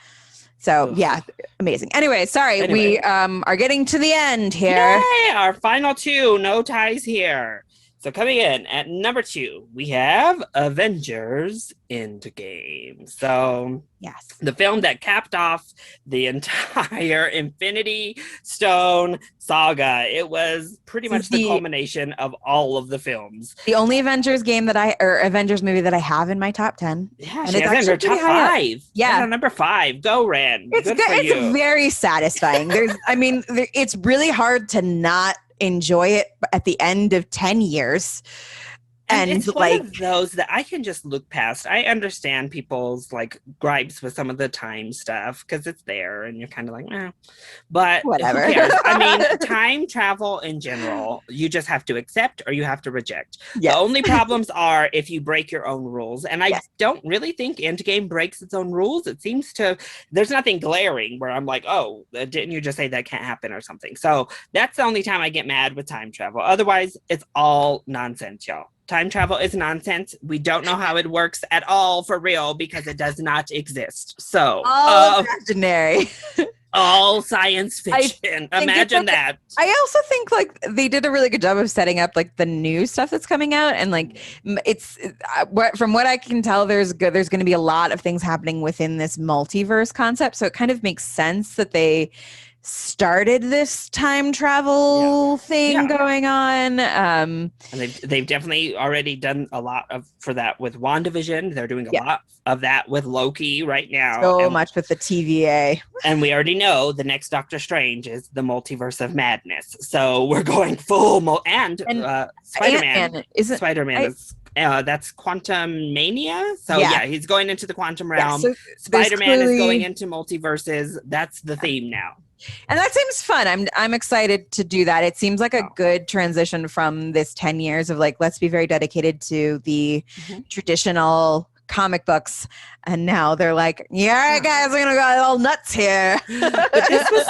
So yeah, amazing. Anyway, we are getting to the end here. Yay, our final two, no ties here. So coming in at number 2, we have Avengers Endgame. So yes, the film that capped off the entire Infinity Stone saga. It was pretty much the culmination of all of the films. The only Avengers movie that I have in my top 10. Yeah, and it's in her top 5. Yeah, number 5. Go, Ren. It's good. It's very satisfying. It's really hard to not enjoy it at the end of 10 years. And And it's one of those that I can just look past. I understand people's like gripes with some of the time stuff because it's there and you're kind of like, eh. But whatever. who cares? I mean, time travel in general, you just have to accept or you have to reject. Yes. The only problems are if you break your own rules. And I don't really think Endgame breaks its own rules. It seems to, there's nothing glaring where I'm like, oh, didn't you just say that can't happen or something? So that's the only time I get mad with time travel. Otherwise, it's all nonsense, y'all. Time travel is nonsense. We don't know how it works at all for real because it does not exist. So, all imaginary. All science fiction. Imagine that. I also think like they did a really good job of setting up like the new stuff that's coming out, and like it's from what I can tell, there's going to be a lot of things happening within this multiverse concept. So it kind of makes sense that they started this time travel thing going on. And they've definitely already done a lot for that with WandaVision. They're doing a lot of that with Loki right now. So much with the TVA. And we already know the next Doctor Strange is the multiverse of madness. So we're going full Spider-Man. Spider-Man is that's Quantum Mania. So he's going into the quantum realm. So Spider-Man is going into multiverses. That's the theme now. And that seems fun. I'm excited to do that. It seems like a good transition from this 10 years of like, let's be very dedicated to the traditional comic books. And now they're like, yeah, guys, we're going to go all nuts here. But this was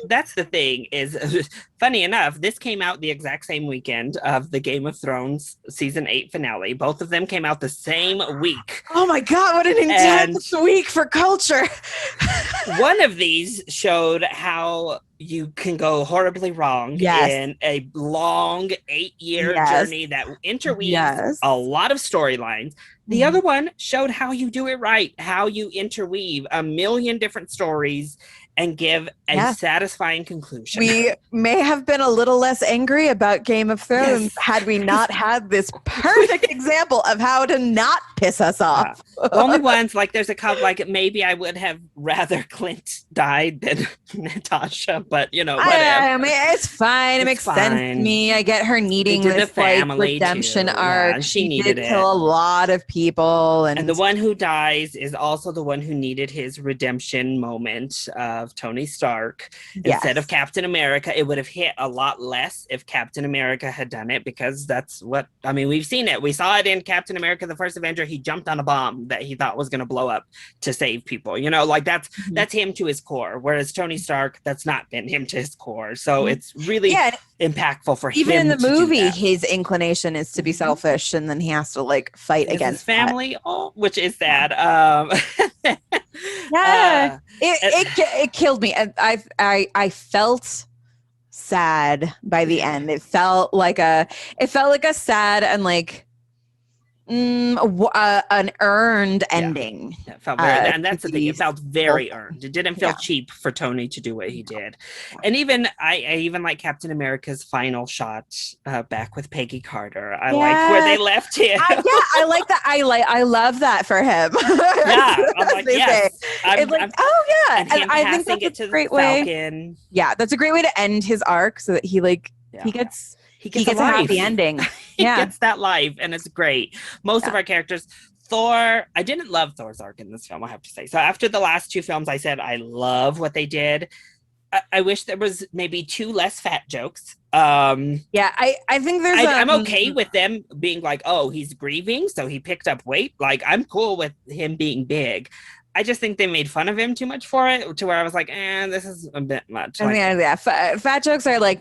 that's the thing is, funny enough, this came out the exact same weekend of the Game of Thrones season 8 finale. Both of them came out the same week. Oh my God, what an intense week for culture. One of these showed how you can go horribly wrong in a long 8-year journey that interweaves a lot of storylines. The other one showed how you do it right, how you interweave a million different stories and give a satisfying conclusion. We may have been a little less angry about Game of Thrones had we not had this perfect example of how to not piss us off. The only ones, like there's a couple, like maybe I would have rather Clint died than Natasha, but you know, whatever. I mean, it's fine. It makes sense to me. I get her needing this like redemption arc. Yeah, she needed it. Kill a lot of people. And the one who dies is also the one who needed his redemption moment of Tony Stark instead of Captain America. It would have hit a lot less if Captain America had done it, because that's what, I mean, we've seen it. We saw it in Captain America, the First Avenger. He jumped on a bomb that he thought was going to blow up to save people, you know, like that's him to his core. Whereas Tony Stark, that's not been him to his core. So it's really impactful for him. Even in the movie, his inclination is to be selfish, and then he has to like fight against his family, which is sad. It killed me. I felt sad by the end. It felt like a sad and like an earned ending. It felt very, and that's the thing. It felt very earned. It didn't feel cheap for Tony to do what he did. And even I even like Captain America's final shot back with Peggy Carter. I like where they left him. I like that. I love that for him. I'm like, yes. And I think that's a great way. Falcon. Yeah, that's a great way to end his arc, so that he gets a happy ending. He gets that life, and it's great. Most of our characters, Thor, I didn't love Thor's arc in this film, I have to say. So after the last 2 films, I said I love what they did. I wish there was maybe 2 less fat jokes. I think there's I'm okay with them being like, oh, he's grieving, so he picked up weight. Like, I'm cool with him being big. I just think they made fun of him too much for it, to where I was like, this is a bit much. Fat jokes are like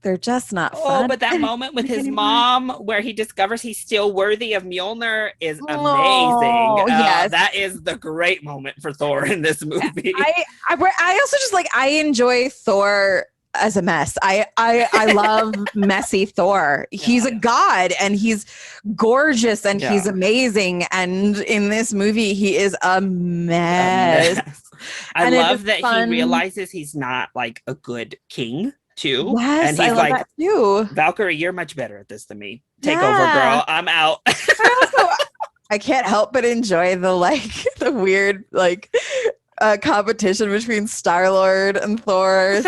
they're just not fun. Oh, but that moment with his mom where he discovers he's still worthy of Mjolnir is amazing. That is the great moment for Thor in this movie. I also just like, I enjoy Thor as a mess. I love messy Thor. He's a god, and he's gorgeous, and he's amazing. And in this movie, he is a mess. I love that he realizes he's not like a good king too. Yes, and he's I love like, that too. Valkyrie, you're much better at this than me. Take over, girl. I'm out. I can't help but enjoy the weird competition between Star-Lord and Thor.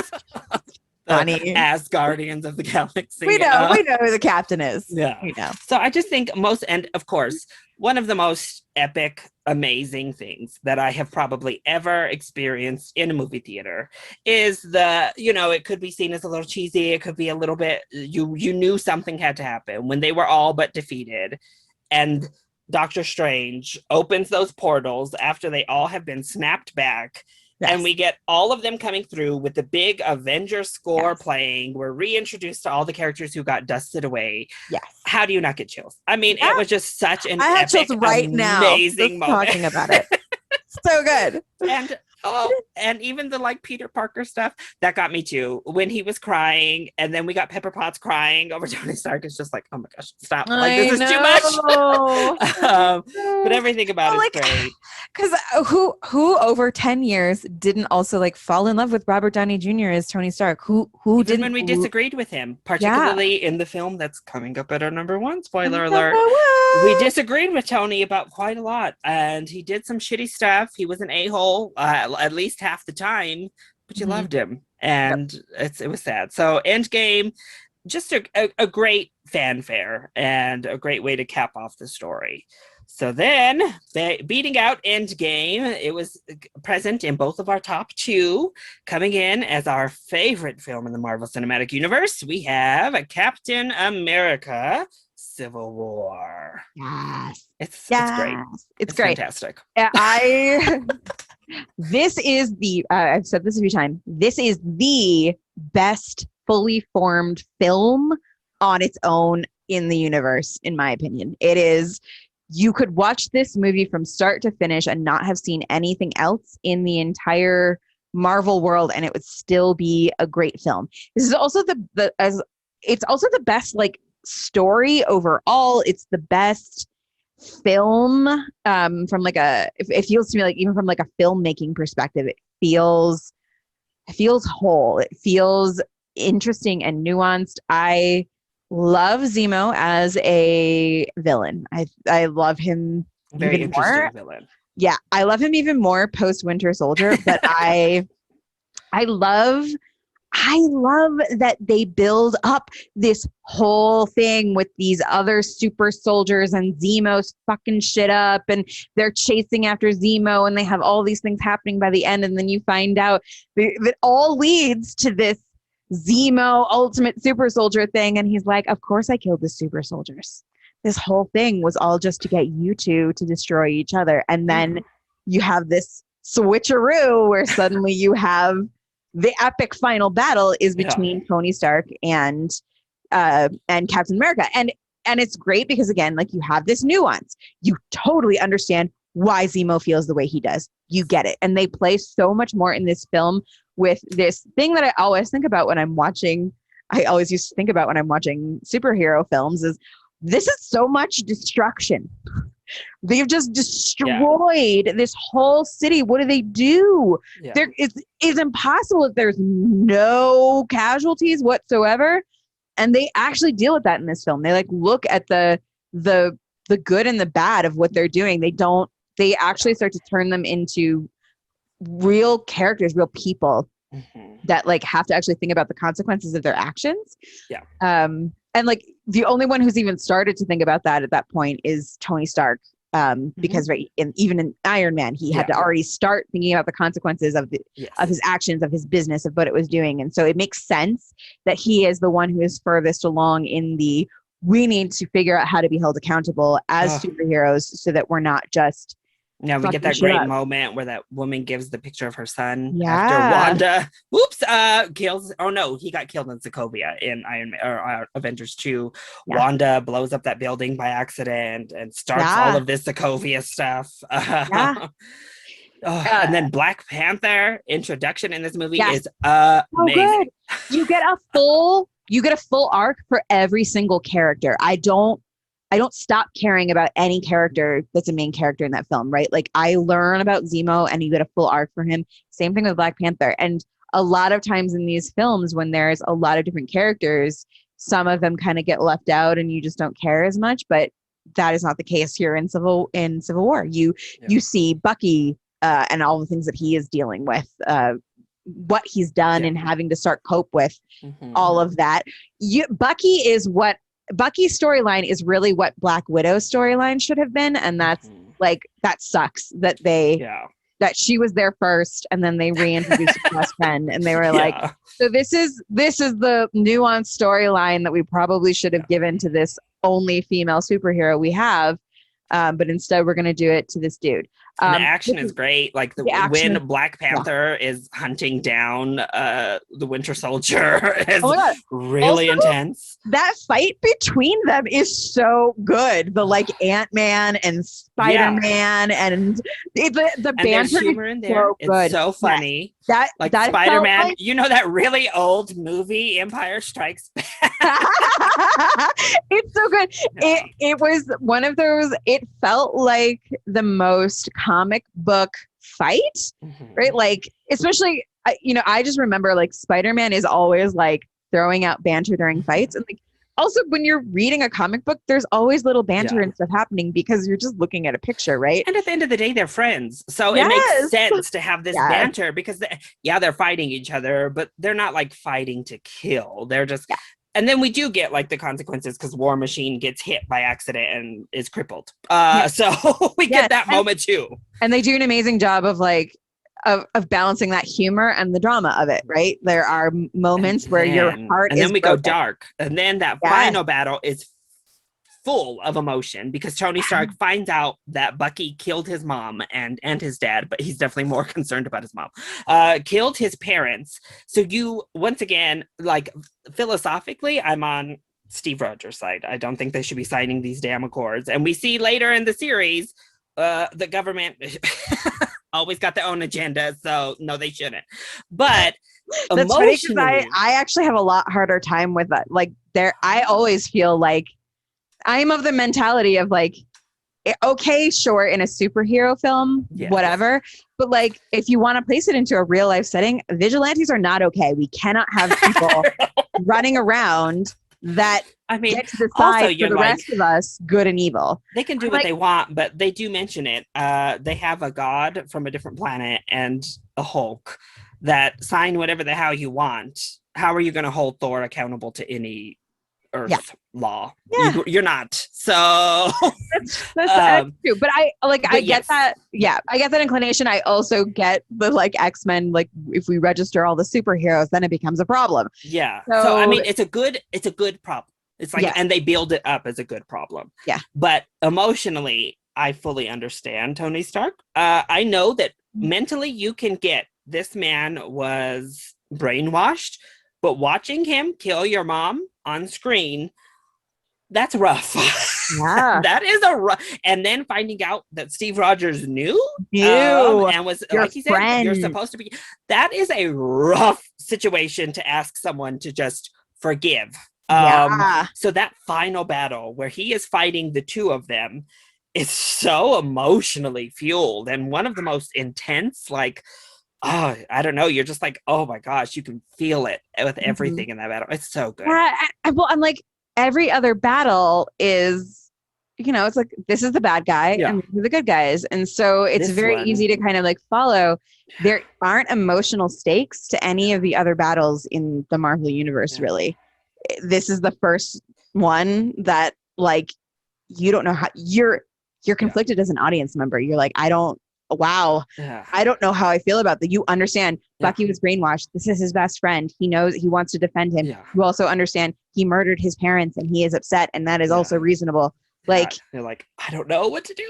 Donnie. As Guardians of the Galaxy. We know who the captain is. Yeah. We know. So I just think and of course, one of the most epic, amazing things that I have probably ever experienced in a movie theater is it could be seen as a little cheesy. It could be a little bit, you knew something had to happen when they were all but defeated. And Doctor Strange opens those portals after they all have been snapped back. Yes. And we get all of them coming through with the big Avengers score playing. We're reintroduced to all the characters who got dusted away. Yes. How do you not get chills? I mean, it was just such an epic, amazing moment. Talking about it. So good. And even the Peter Parker stuff, that got me too. When he was crying, and then we got Pepper Potts crying over Tony Stark. It's just like, oh my gosh, stop. This is too much. But everything about it is great. Because who over 10 years didn't also fall in love with Robert Downey Jr. as Tony Stark? Who didn't? When we disagreed with him, particularly in the film that's coming up at our number one, spoiler alert. We disagreed with Tony about quite a lot, and he did some shitty stuff. He was an a-hole at least half the time, but you loved him, and it was sad. So Endgame, just a great fanfare and a great way to cap off the story. So then, beating out Endgame, it was present in both of our top two. Coming in as our favorite film in the Marvel Cinematic Universe, we have Captain America: Civil War. Yes. It's great. It's great. Fantastic. This is I've said this a few times. This is the best fully formed film on its own in the universe, in my opinion. It is. You could watch this movie from start to finish and not have seen anything else in the entire Marvel world, and it would still be a great film. This is also it's also the best story overall. It's the best film from it feels to me even from a filmmaking perspective, it feels whole. It feels interesting and nuanced. I love Zemo as a villain. I love him. Very interesting villain. Yeah, I love him even more post Winter Soldier, but I love that they build up this whole thing with these other super soldiers, and Zemo's fucking shit up, and they're chasing after Zemo, and they have all these things happening by the end, and then you find out that all leads to this Zemo ultimate super soldier thing, and he's like, of course I killed the super soldiers. This whole thing was all just to get you two to destroy each other. And then you have this switcheroo where suddenly you have the epic final battle is between Tony Stark and Captain America. And it's great because, again, you have this nuance. You totally understand why Zemo feels the way he does. You get it. And they play so much more in this film with this thing that I always think about when I'm watching. I always used to think about when I'm watching superhero films is this is so much destruction. They've just destroyed this whole city. What do they do? Yeah. It's impossible if there's no casualties whatsoever. And they actually deal with that in this film. They look at the good and the bad of what they're doing. They actually start to turn them into real characters, real people that have to actually think about the consequences of their actions. Yeah. And the only one who's even started to think about that at that point is Tony Stark. Because even in Iron Man, he had to already start thinking about the consequences of his actions, of his business, of what it was doing. And so it makes sense that he is the one who is furthest along in we need to figure out how to be held accountable as superheroes so that we're not just Yeah, we get that great moment where that woman gives the picture of her son after Wanda, kills. Oh no, he got killed in Sokovia in Iron Man or Avengers 2. Yeah. Wanda blows up that building by accident and starts all of this Sokovia stuff. And then Black Panther introduction in this movie is amazing. You get a full arc for every single character. I don't stop caring about any character that's a main character in that film, right? I learn about Zemo and you get a full arc for him. Same thing with Black Panther. And a lot of times in these films, when there's a lot of different characters, some of them kind of get left out and you just don't care as much. But that is not the case here in Civil War. You see Bucky and all the things that he is dealing with what he's done Yeah. and having to start cope with Mhm. all of that. Bucky's storyline is really what Black Widow's storyline should have been, and that's Mhm. like that sucks that Yeah. that she was there first, and then they reintroduced her best friend, and they were like, Yeah. so this is the nuanced storyline that we probably should have given to this only female superhero we have, but instead we're going to do it to this dude. And the action is great. Like the action when Black Panther is hunting down the Winter Soldier is Oh my God. really Also, intense. That fight between them is so good. The like Ant-Man and Spider-Man and the And there's banter humor is in there. so It's good. so funny. That Like that felt Spider-Man, like- you know that really old movie, Empire Strikes Back? It's so good. Yeah. It was one of those, it felt like the most comic book fight, Mhm. right? Like, especially, I just remember like Spider-Man is always like throwing out banter during fights. And like, also when you're reading a comic book, there's always little banter Yeah. and stuff happening because you're just looking at a picture, right? And at the end of the day, they're friends. So it Yes. makes sense to have this Yes. banter because, they're fighting each other, but they're not like fighting to kill. They're just, and then we do get like the consequences because War Machine gets hit by accident and is crippled. So we get that moment too. And they do an amazing job of like, of balancing that humor and the drama of it, right? There are moments where your heart and is then we broken. go dark. And then that final battle is full of emotion because Tony Stark finds out that Bucky killed his mom and his dad, but he's definitely more concerned about his mom. Killed his parents. So you, once again, like philosophically, I'm on Steve Rogers' side. I don't think they should be signing these damn accords. And we see later in the series, the government always got their own agenda, so no, they shouldn't. But That's funny because emotionally, I actually have a lot harder time with that. Like I always feel like I'm of the mentality of like, okay, sure, in a superhero film, whatever. But like, if you want to place it into a real life setting, vigilantes are not okay. We cannot have people running around that get to decide for the rest of us good and evil. They can do what they want, but they do mention it. They have a god from a different planet and a Hulk that sign whatever the hell you want. How are you going to hold Thor accountable to any Earth law? You're not. So that's true. But I get that. Yeah, I get that inclination. I also get the like X-Men. Like if we register all the superheroes, then it becomes a problem. Yeah. So I mean, it's a good problem. It's like, and they build it up as a good problem. Yeah. But emotionally, I fully understand Tony Stark. I know that mentally you can get this man was brainwashed, but watching him kill your mom on screen, that's rough. Yeah. That is a rough. And then finding out that Steve Rogers knew and was your like he said, you're supposed to be. That is a rough situation to ask someone to just forgive. So that final battle where he is fighting the two of them is so emotionally fueled and one of the most intense, like, oh, I don't know. You're just like, oh my gosh, you can feel it with everything in that battle. It's so good. Yeah, well, and like every other battle is, it's like this is the bad guy and these are the good guys, and so it's very easy to kind of like follow. There aren't emotional stakes to any of the other battles in the Marvel universe, really. This is the first one that like you don't know how you're conflicted as an audience member. You're like, I don't know how I feel about that. You understand Bucky was brainwashed. This is his best friend. He knows he wants to defend him. You also understand he murdered his parents and he is upset, and that is also reasonable. Like you're like, I don't know what to do.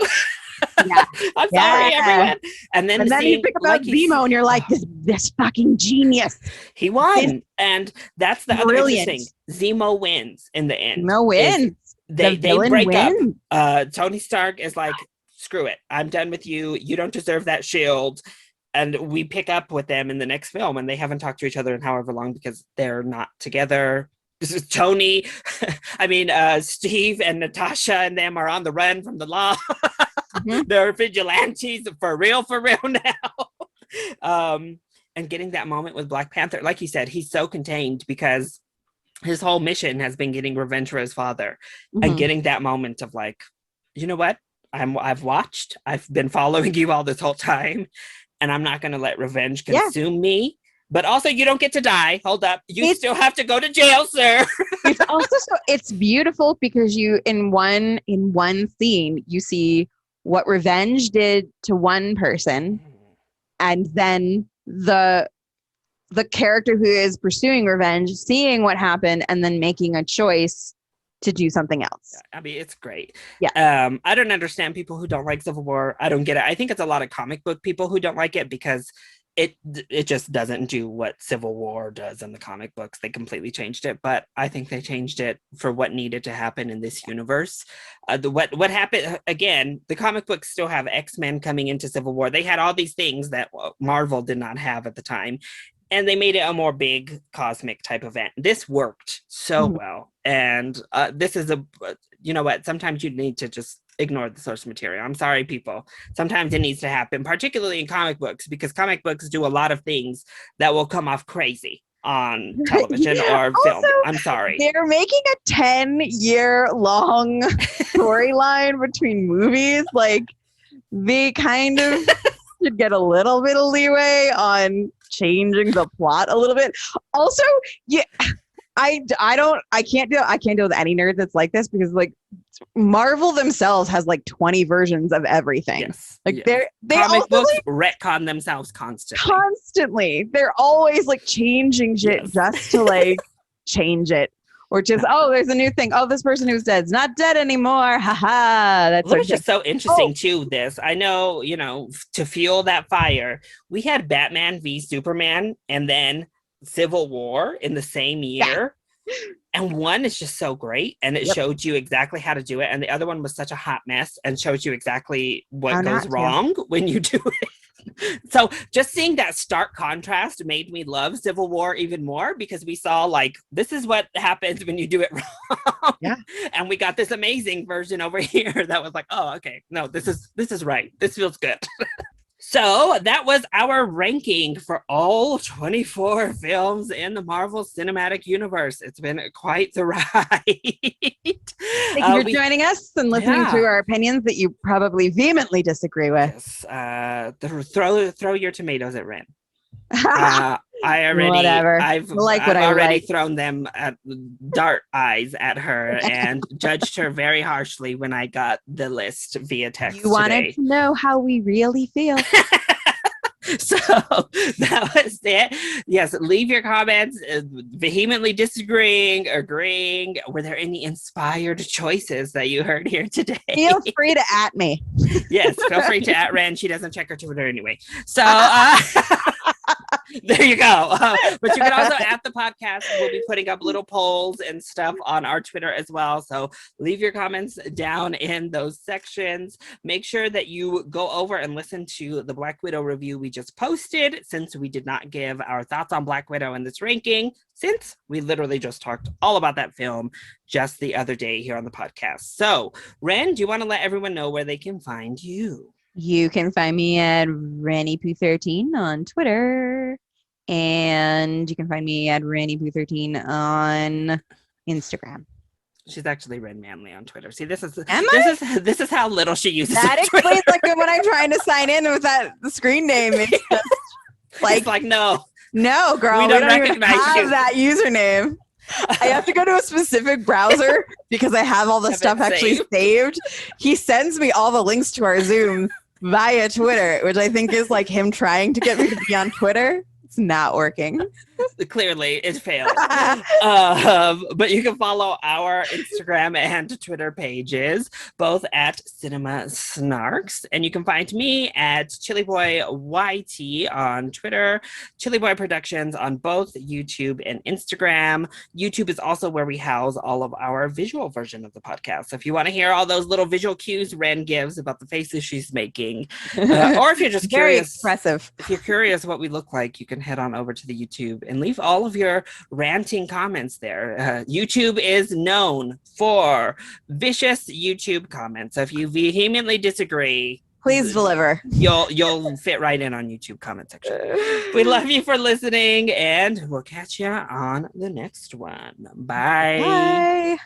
Yeah. I'm sorry, everyone. And then you pick up Zemo and you're like, this fucking genius. He won. And that's the other interesting. Zemo wins in the end. Zemo wins. They break up. Tony Stark is like, screw it. I'm done with you. You don't deserve that shield. And we pick up with them in the next film, and they haven't talked to each other in however long because they're not together. This is Tony. Steve and Natasha and them are on the run from the law. They're vigilantes for real now. And getting that moment with Black Panther, like you said, he's so contained because his whole mission has been getting revenge for his father, and getting that moment of like, you know what? I've been following you all this whole time, and I'm not going to let revenge consume me. But also, you don't get to die. Hold up. You It's- still have to go to jail, sir. It's also it's beautiful because you in one scene you see what revenge did to one person, and then the character who is pursuing revenge seeing what happened and then making a choice to do something else. I mean, it's great. Yeah. I don't understand people who don't like Civil War. I don't get it. I think it's a lot of comic book people who don't like it because it just doesn't do what Civil War does in the comic books. They completely changed it, but I think they changed it for what needed to happen in this universe. What happened again? The comic books still have X-Men coming into Civil War. They had all these things that Marvel did not have at the time, and they made it a more big cosmic type event. This worked so well, and this is you know what? Sometimes you need to just ignore the source material. I'm sorry, people. Sometimes it needs to happen, particularly in comic books, because comic books do a lot of things that will come off crazy on television or film. I'm sorry. They're making a 10-year-long storyline between movies. Like, they kind of should get a little bit of leeway on changing the plot a little bit. Also, yeah, I can't deal with any nerd that's like this, because like Marvel themselves has like 20 versions of everything. Yes. Like yes. they comic also, books like, retcon themselves constantly. Constantly. They're always like changing shit just to like change it. Or just, oh, there's a new thing. Oh, this person who's dead is not dead anymore. Haha. That's Well, it's just so interesting too. This, I know, you know, to fuel that fire, we had Batman v Superman and then Civil War in the same year. Yeah. And one is just so great, and it showed you exactly how to do it. And the other one was such a hot mess and showed you exactly what goes wrong when you do it. So just seeing that stark contrast made me love Civil War even more, because we saw like, this is what happens when you do it wrong. Yeah. And we got this amazing version over here that was like, oh, okay, no, this is right. This feels good. So that was our ranking for all 24 films in the Marvel Cinematic Universe. It's been quite the ride. Thank you for joining us and listening to our opinions that you probably vehemently disagree with. Yes. Throw your tomatoes at Ren. I've already thrown them at dart eyes at her and judged her very harshly when I got the list via text. You wanted to know how we really feel. So that was it. Yes, leave your comments vehemently disagreeing, agreeing. Were there any inspired choices that you heard here today? Feel free to @ me. Yes, feel free to @ Ren. She doesn't check her Twitter anyway. So there you go. But you can also @ the podcast. We'll be putting up little polls and stuff on our Twitter as well. So leave your comments down in those sections. Make sure that you go over and listen to the Black Widow review we just posted, since we did not give our thoughts on Black Widow in this ranking, since we literally just talked all about that film just the other day here on the podcast. So, Ren, do you want to let everyone know where they can find you? You can find me at RannyPoo13 on Twitter, and you can find me at RannyPoo13 on Instagram. She's actually Ren Manley on Twitter. See, this is how little she uses. That explains like when I'm trying to sign in with that screen name. It's just like no, girl, we don't even have that username. I have to go to a specific browser because I have all the stuff actually saved. He sends me all the links to our Zoom via Twitter, which I think is like him trying to get me to be on Twitter. It's not working. Clearly, it failed. But you can follow our Instagram and Twitter pages, both at Cinema Snarks. And you can find me at ChillyBoy YT on Twitter, ChillyBoy Productions on both YouTube and Instagram. YouTube is also where we house all of our visual version of the podcast. So if you want to hear all those little visual cues Ren gives about the faces she's making, or if you're just very curious, expressive. If you're curious what we look like, you can head on over to the YouTube and leave all of your ranting comments there. YouTube is known for vicious YouTube comments. So if you vehemently disagree, please deliver. You'll fit right in on YouTube comment section. We love you for listening, and we'll catch you on the next one. Bye. Bye.